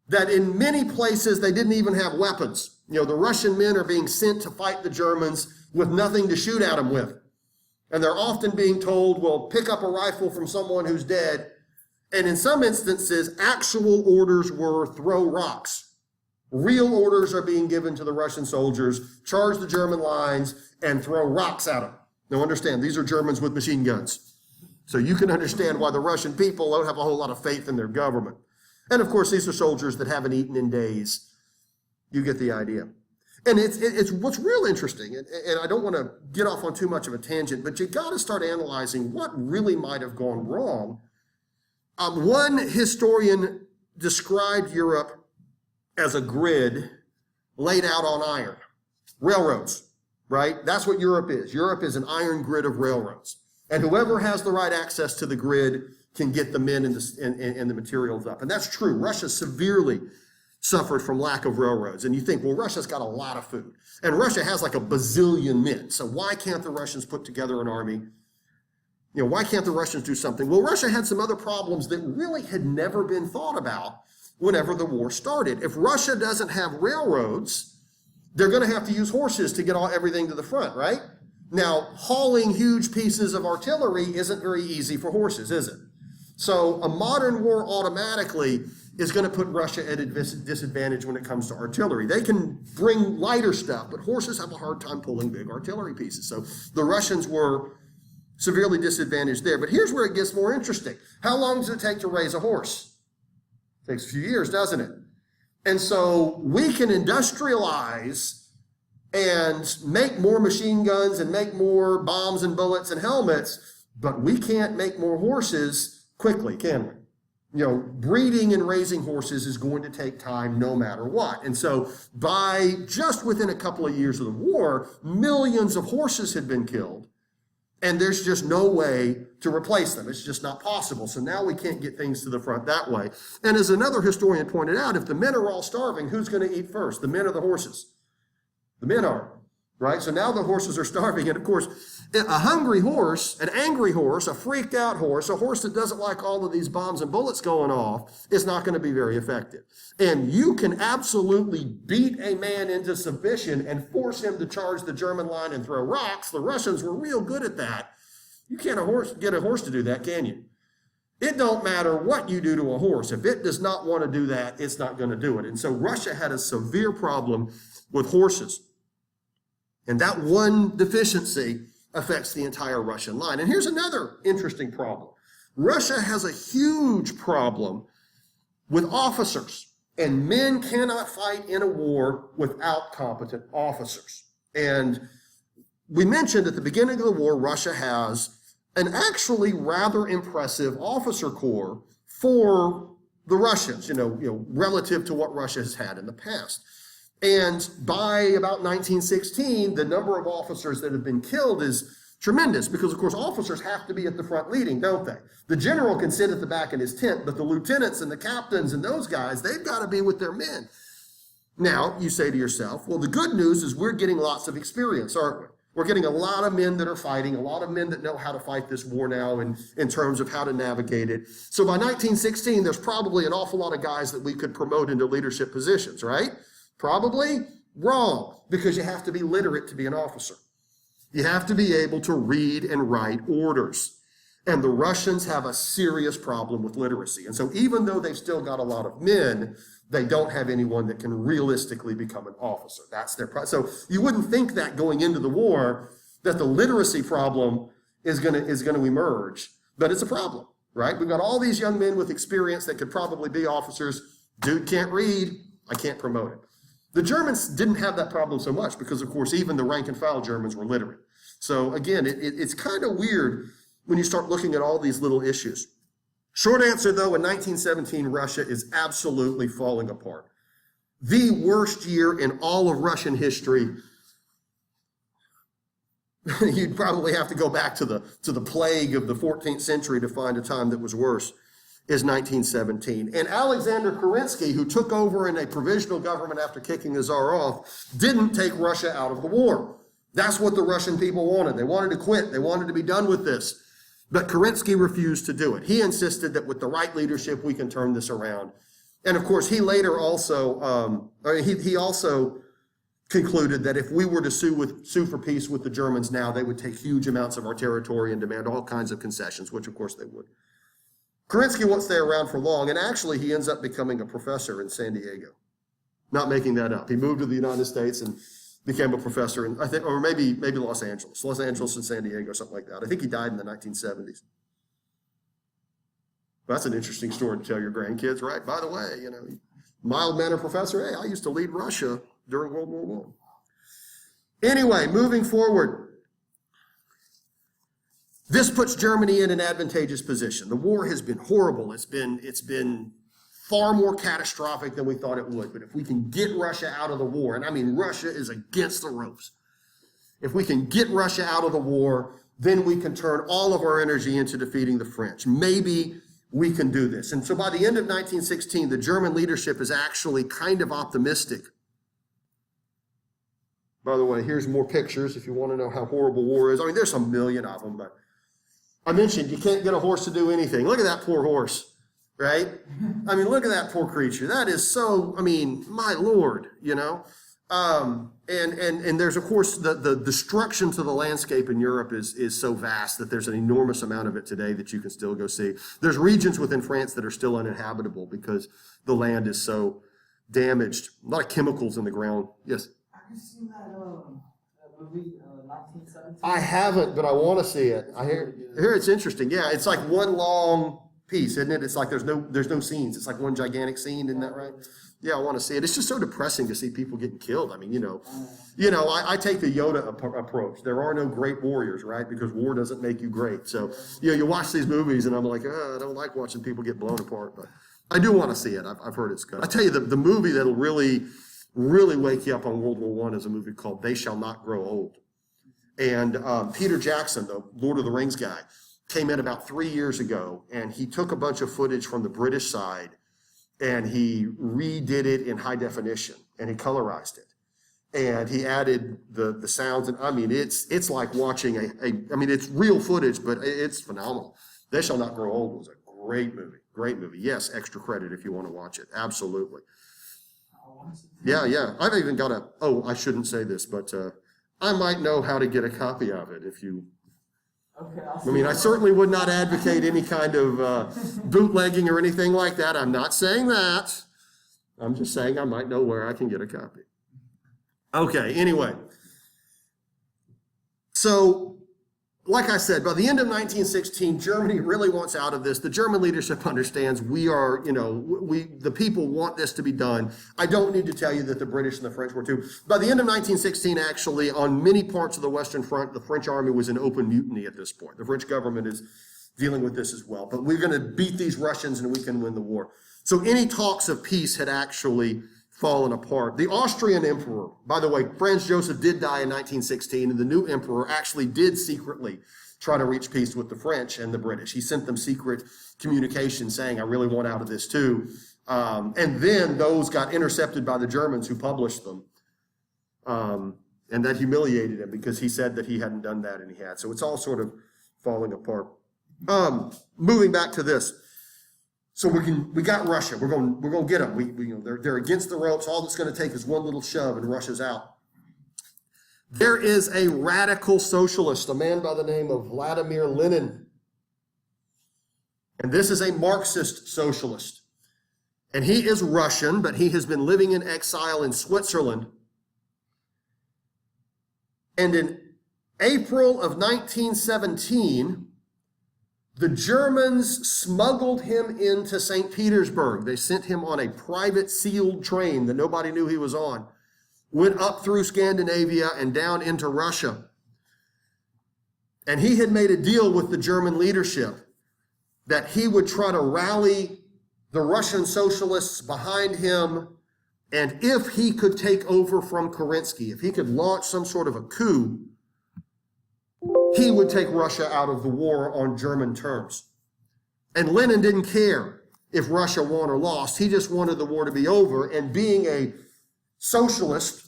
that in many places they didn't even have weapons. You know, the Russian men are being sent to fight the Germans with nothing to shoot at them with. And they're often being told, well, pick up a rifle from someone who's dead. And in some instances, actual orders were throw rocks. Real orders are being given to the Russian soldiers, charge the German lines, and throw rocks at them. Now understand, these are Germans with machine guns. So you can understand why the Russian people don't have a whole lot of faith in their government. And of course, these are soldiers that haven't eaten in days. You get the idea. And it's what's real interesting, and I don't want to get off on too much of a tangent, but you got to start analyzing what really might have gone wrong. One historian described Europe as a grid laid out on iron. Railroads, right? That's what Europe is. Europe is an iron grid of railroads. And whoever has the right access to the grid can get the men and the materials up. And that's true. Russia severely suffered from lack of railroads. And you think, well, Russia's got a lot of food. And Russia has like a bazillion men. So why can't the Russians put together an army? You know, why can't the Russians do something? Well, Russia had some other problems that really had never been thought about whenever the war started. If Russia doesn't have railroads, they're going to have to use horses to get everything to the front, right? Now, hauling huge pieces of artillery isn't very easy for horses, is it? So a modern war automatically is going to put Russia at a disadvantage when it comes to artillery. They can bring lighter stuff, but horses have a hard time pulling big artillery pieces. So the Russians were severely disadvantaged there. But here's where it gets more interesting. How long does it take to raise a horse? It takes a few years, doesn't it? And so we can industrialize and make more machine guns and make more bombs and bullets and helmets, but we can't make more horses quickly, can we? You know, breeding and raising horses is going to take time no matter what. And so by just within a couple of years of the war, millions of horses had been killed, and there's just no way to replace them. It's just not possible. So now we can't get things to the front that way. And as another historian pointed out, if the men are all starving, who's going to eat first? The men or the horses? The men are, right? So now the horses are starving. And of course, a hungry horse, an angry horse, a freaked out horse, a horse that doesn't like all of these bombs and bullets going off is not going to be very effective. And you can absolutely beat a man into submission and force him to charge the German line and throw rocks. The Russians were real good at that. You can't get a horse to do that, can you? It don't matter what you do to a horse. If it does not want to do that, it's not going to do it. And so Russia had a severe problem with horses. And that one deficiency affects the entire Russian line. And here's another interesting problem. Russia has a huge problem with officers. And men cannot fight in a war without competent officers. And we mentioned at the beginning of the war, Russia has an actually rather impressive officer corps for the Russians, relative to what Russia has had in the past. And by about 1916, the number of officers that have been killed is tremendous because, of course, officers have to be at the front leading, don't they? The general can sit at the back in his tent, but the lieutenants and the captains and those guys, they've got to be with their men. Now, you say to yourself, well, the good news is we're getting lots of experience, aren't we? We're getting a lot of men that are fighting, a lot of men that know how to fight this war now in terms of how to navigate it. So by 1916, there's probably an awful lot of guys that we could promote into leadership positions, right? Probably wrong, because you have to be literate to be an officer. You have to be able to read and write orders. And the Russians have a serious problem with literacy. And so even though they've still got a lot of men, they don't have anyone that can realistically become an officer. That's their problem. So you wouldn't think that going into the war, that the literacy problem is going to emerge, but it's a problem, right? We've got all these young men with experience that could probably be officers. Dude can't read, I can't promote him. The Germans didn't have that problem so much because, of course, even the rank and file Germans were literate. So again, it's kind of weird when you start looking at all these little issues. Short answer, though, in 1917, Russia is absolutely falling apart. The worst year in all of Russian history. You'd probably have to go back to the plague of the 14th century to find a time that was worse, is 1917. And Alexander Kerensky, who took over in a provisional government after kicking the Tsar off, didn't take Russia out of the war. That's what the Russian people wanted. They wanted to quit. They wanted to be done with this. But Kerensky refused to do it. He insisted that with the right leadership, we can turn this around. And of course, he later also, he also concluded that if we were to sue for peace with the Germans now, they would take huge amounts of our territory and demand all kinds of concessions, which of course they would. Kerensky won't stay around for long, and actually he ends up becoming a professor in San Diego. Not making that up. He moved to the United States and became a professor in, I think, or maybe Los Angeles and San Diego, something like that. I think he died in the 1970s. That's an interesting story to tell your grandkids, right? By the way, mild-mannered professor, hey, I used to lead Russia during World War I. Anyway, moving forward. This puts Germany in an advantageous position. The war has been horrible. It's been far more catastrophic than we thought it would. But if we can get Russia out of the war, and I mean Russia is against the ropes. If we can get Russia out of the war, then we can turn all of our energy into defeating the French. Maybe we can do this. And so by the end of 1916, the German leadership is actually kind of optimistic. By the way, here's more pictures if you want to know how horrible war is. I mean, there's a million of them, but I mentioned you can't get a horse to do anything. Look at that poor horse, right? I mean, look at that poor creature. That is so, I mean, my Lord, And there's, of course, the destruction to the landscape in Europe is so vast that there's an enormous amount of it today that you can still go see. There's regions within France that are still uninhabitable because the land is so damaged. A lot of chemicals in the ground. Yes? Have you seen that movie, 1917? I haven't, but I want to see it. I hear it's interesting. Yeah, it's like one long piece, isn't it? It's like there's no scenes. It's like one gigantic scene, isn't that right? Yeah, I want to see it. It's just so depressing to see people getting killed. I mean, I take the Yoda approach. There are no great warriors, right? Because war doesn't make you great. So, you watch these movies and I'm like, I don't like watching people get blown apart, but I do want to see it. I've heard it's good. I tell you, the movie that'll really, really wake you up on World War I is a movie called They Shall Not Grow Old. And Peter Jackson, the Lord of the Rings guy, came in about 3 years ago, and he took a bunch of footage from the British side, and he redid it in high definition, and he colorized it. And he added the sounds, and I mean, it's like watching I mean, it's real footage, but it's phenomenal. They Shall Not Grow Old was a great movie. Yes, extra credit if you want to watch it. Absolutely. Yeah. I've even got I shouldn't say this, but I might know how to get a copy of it if you... Okay, I mean, I certainly would not advocate any kind of bootlegging or anything like that. I'm not saying that. I'm just saying I might know where I can get a copy. Okay, anyway. So like I said, by the end of 1916, Germany really wants out of this. The German leadership understands the people want this to be done. I don't need to tell you that the British and the French were too. By the end of 1916, actually, on many parts of the Western Front, the French army was in open mutiny at this point. The French government is dealing with this as well. But we're going to beat these Russians and we can win the war. So any talks of peace had actually fallen apart. The Austrian emperor, by the way, Franz Joseph did die in 1916, and the new emperor actually did secretly try to reach peace with the French and the British. He sent them secret communications saying, I really want out of this too. And then those got intercepted by the Germans who published them. And that humiliated him because he said that he hadn't done that and he had. So it's all sort of falling apart. Moving back to this. So we got Russia. We're going to get them. They're against the ropes. All that's going to take is one little shove, and Russia's out. There is a radical socialist, a man by the name of Vladimir Lenin, and this is a Marxist socialist, and he is Russian, but he has been living in exile in Switzerland. And in April of 1917. The Germans smuggled him into St. Petersburg. They sent him on a private sealed train that nobody knew he was on. Went up through Scandinavia and down into Russia. And he had made a deal with the German leadership that he would try to rally the Russian socialists behind him. And if he could take over from Kerensky, if he could launch some sort of a coup, he would take Russia out of the war on German terms. And Lenin didn't care if Russia won or lost. He just wanted the war to be over. And being a socialist,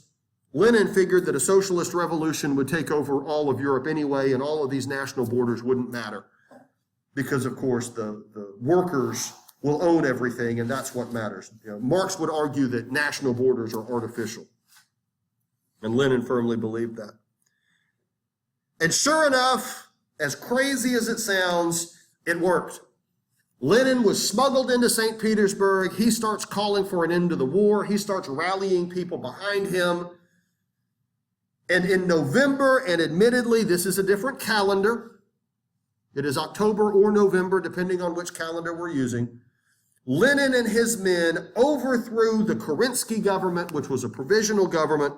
Lenin figured that a socialist revolution would take over all of Europe anyway, and all of these national borders wouldn't matter. Because, of course, the workers will own everything, and that's what matters. Marx would argue that national borders are artificial. And Lenin firmly believed that. And sure enough, as crazy as it sounds, it worked. Lenin was smuggled into St. Petersburg. He starts calling for an end to the war. He starts rallying people behind him. And in November, and admittedly, this is a different calendar. It is October or November, depending on which calendar we're using. Lenin and his men overthrew the Kerensky government, which was a provisional government.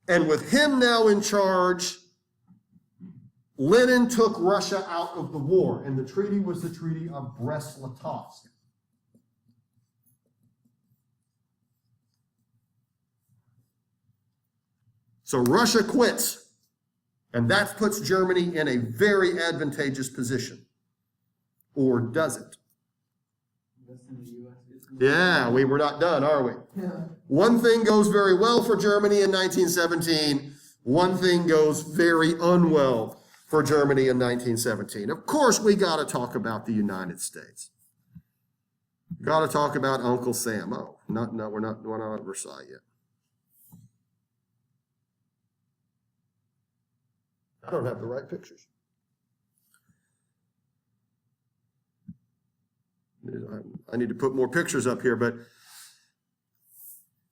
And with him now in charge, Lenin took Russia out of the war. And the treaty was the Treaty of Brest-Litovsk. So Russia quits. And that puts Germany in a very advantageous position. Or does it? Yeah, we're not done, are we? Yeah. One thing goes very well for Germany in 1917. One thing goes very unwell for Germany in 1917. Of course, we got to talk about the United States. Got to talk about Uncle Sam. Oh, we're not at Versailles yet. I don't have the right pictures. I need to put more pictures up here, but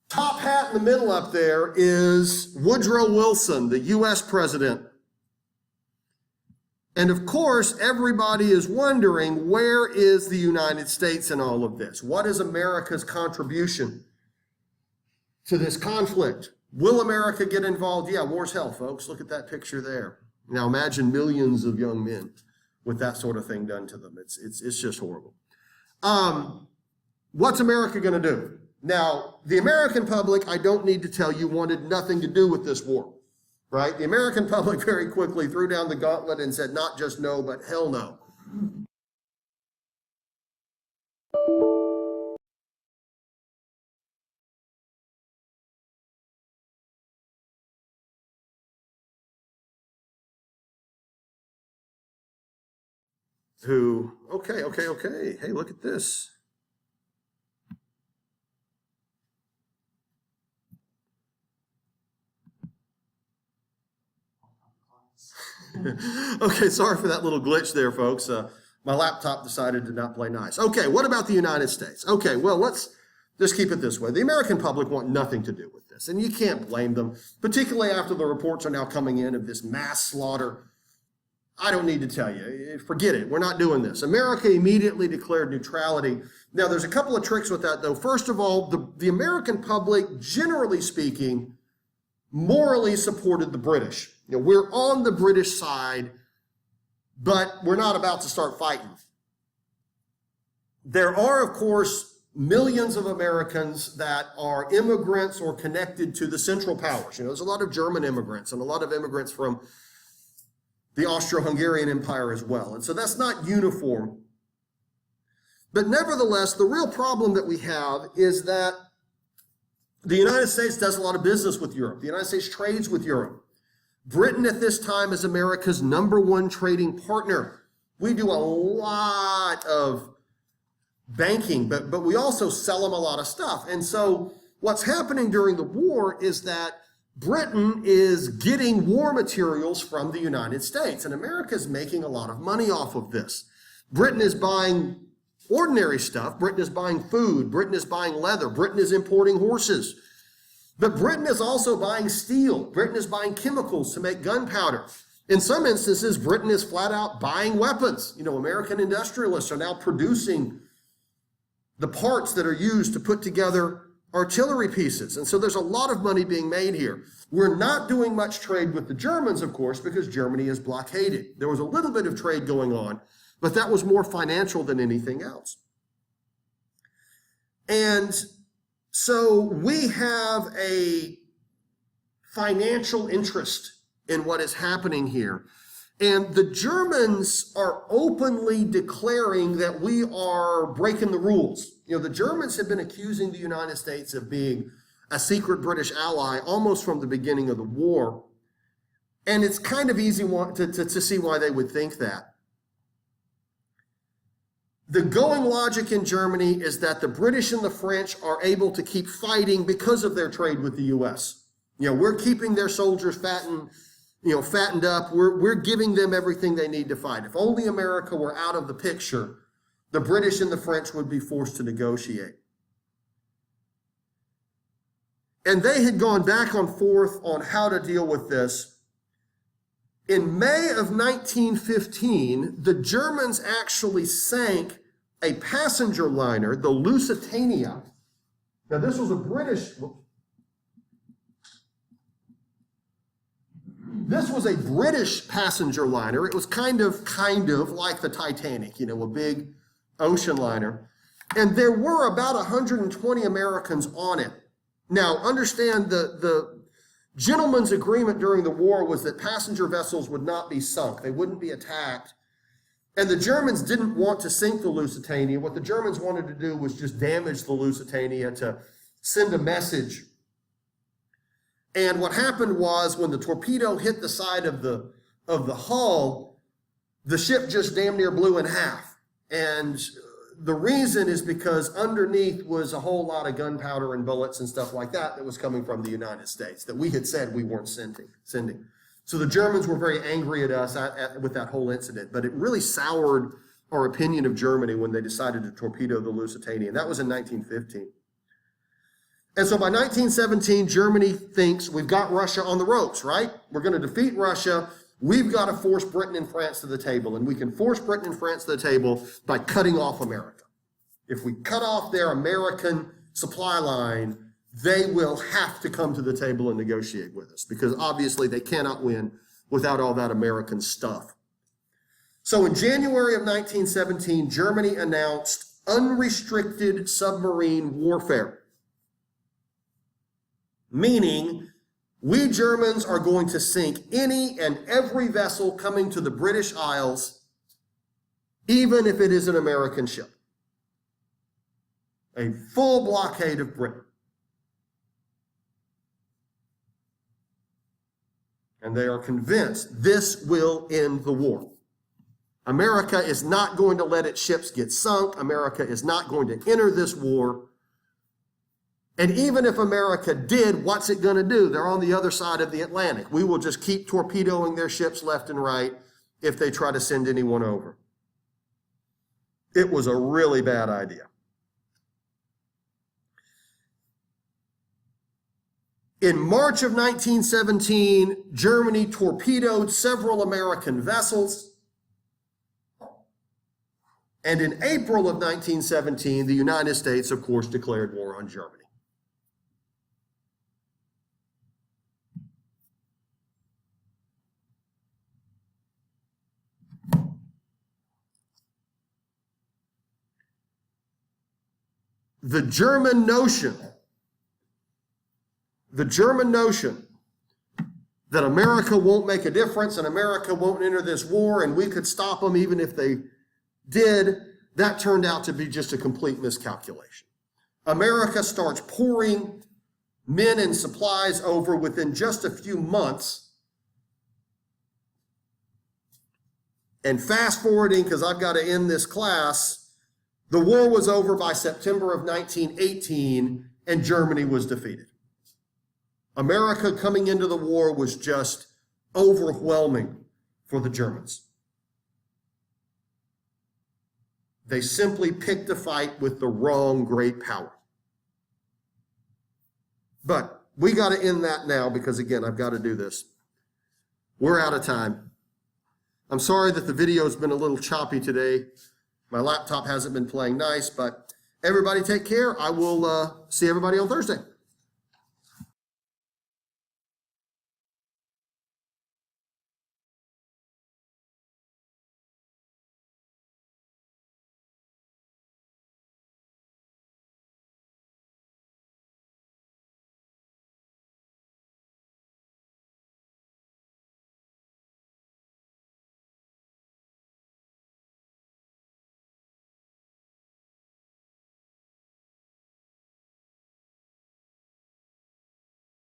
top hat in the middle up there is Woodrow Wilson, the U.S. president. And of course, everybody is wondering, where is the United States in all of this? What is America's contribution to this conflict? Will America get involved? Yeah, war's hell, folks. Look at that picture there. Now imagine millions of young men with that sort of thing done to them. It's just horrible. What's America going to do? Now, the American public, I don't need to tell you, wanted nothing to do with this war, right? The American public very quickly threw down the gauntlet and said not just no, but hell no. Okay. Hey, look at this. Okay, sorry for that little glitch there, folks. My laptop decided to not play nice. Okay, what about the United States? Okay, well, let's just keep it this way. The American public want nothing to do with this, and you can't blame them, particularly after the reports are now coming in of this mass slaughter I don't need to tell you. Forget it. We're not doing this. America immediately declared neutrality. Now, there's a couple of tricks with that, though. First of all, the American public, generally speaking, morally supported the British. You know, we're on the British side, but we're not about to start fighting. There are, of course, millions of Americans that are immigrants or connected to the Central Powers. You know, there's a lot of German immigrants and a lot of immigrants from the Austro-Hungarian Empire as well. And so that's not uniform. But nevertheless, the real problem that we have is that the United States does a lot of business with Europe. The United States trades with Europe. Britain at this time is America's #1 trading partner. We do a lot of banking, but we also sell them a lot of stuff. And so what's happening during the war is that Britain is getting war materials from the United States, and America is making a lot of money off of this. Britain is buying ordinary stuff. Britain is buying food. Britain is buying leather. Britain is importing horses. But Britain is also buying steel. Britain is buying chemicals to make gunpowder. In some instances, Britain is flat out buying weapons. You know, American industrialists are now producing the parts that are used to put together artillery pieces. And so there's a lot of money being made here. We're not doing much trade with the Germans, of course, because Germany is blockaded. There was a little bit of trade going on, but that was more financial than anything else. And so we have a financial interest in what is happening here. And the Germans are openly declaring that we are breaking the rules. You know, the Germans have been accusing the United States of being a secret British ally almost from the beginning of the war. And it's kind of easy to see why they would think that. The going logic in Germany is that the British and the French are able to keep fighting because of their trade with the U.S. You know, we're keeping their soldiers fattened up. We're giving them everything they need to fight. If only America were out of the picture, the British and the French would be forced to negotiate. And they had gone back and forth on how to deal with this. In May of 1915, the Germans actually sank a passenger liner, the Lusitania. Now, this was a British passenger liner. It was kind of like the Titanic, you know, a big ocean liner. And there were about 120 Americans on it. Now, understand the gentleman's agreement during the war was that passenger vessels would not be sunk. They wouldn't be attacked. And the Germans didn't want to sink the Lusitania. What the Germans wanted to do was just damage the Lusitania to send a message. And what happened was when the torpedo hit the side of the hull, the ship just damn near blew in half. And the reason is because underneath was a whole lot of gunpowder and bullets and stuff like that was coming from the United States that we had said we weren't sending. So the Germans were very angry at us with that whole incident, but it really soured our opinion of Germany when they decided to torpedo the Lusitania. And that was in 1915. And so by 1917, Germany thinks we've got Russia on the ropes, right? We're going to defeat Russia. We've got to force Britain and France to the table, and we can force Britain and France to the table by cutting off America. If we cut off their American supply line, they will have to come to the table and negotiate with us, because obviously they cannot win without all that American stuff. So in January of 1917, Germany announced unrestricted submarine warfare, meaning we Germans are going to sink any and every vessel coming to the British Isles, even if it is an American ship. A full blockade of Britain. And they are convinced this will end the war. America is not going to let its ships get sunk. America is not going to enter this war. And even if America did, what's it going to do? They're on the other side of the Atlantic. We will just keep torpedoing their ships left and right if they try to send anyone over. It was a really bad idea. In March of 1917, Germany torpedoed several American vessels. And in April of 1917, the United States, of course, declared war on Germany. The German notion that America won't make a difference and America won't enter this war and we could stop them even if they did, that turned out to be just a complete miscalculation. America starts pouring men and supplies over within just a few months. And fast forwarding, because I've got to end this class, the war was over by September of 1918 and Germany was defeated. America coming into the war was just overwhelming for the Germans. They simply picked a fight with the wrong great power. But we got to end that now because, again, I've got to do this. We're out of time. I'm sorry that the video's been a little choppy today. My laptop hasn't been playing nice, but everybody take care. I will see everybody on Thursday.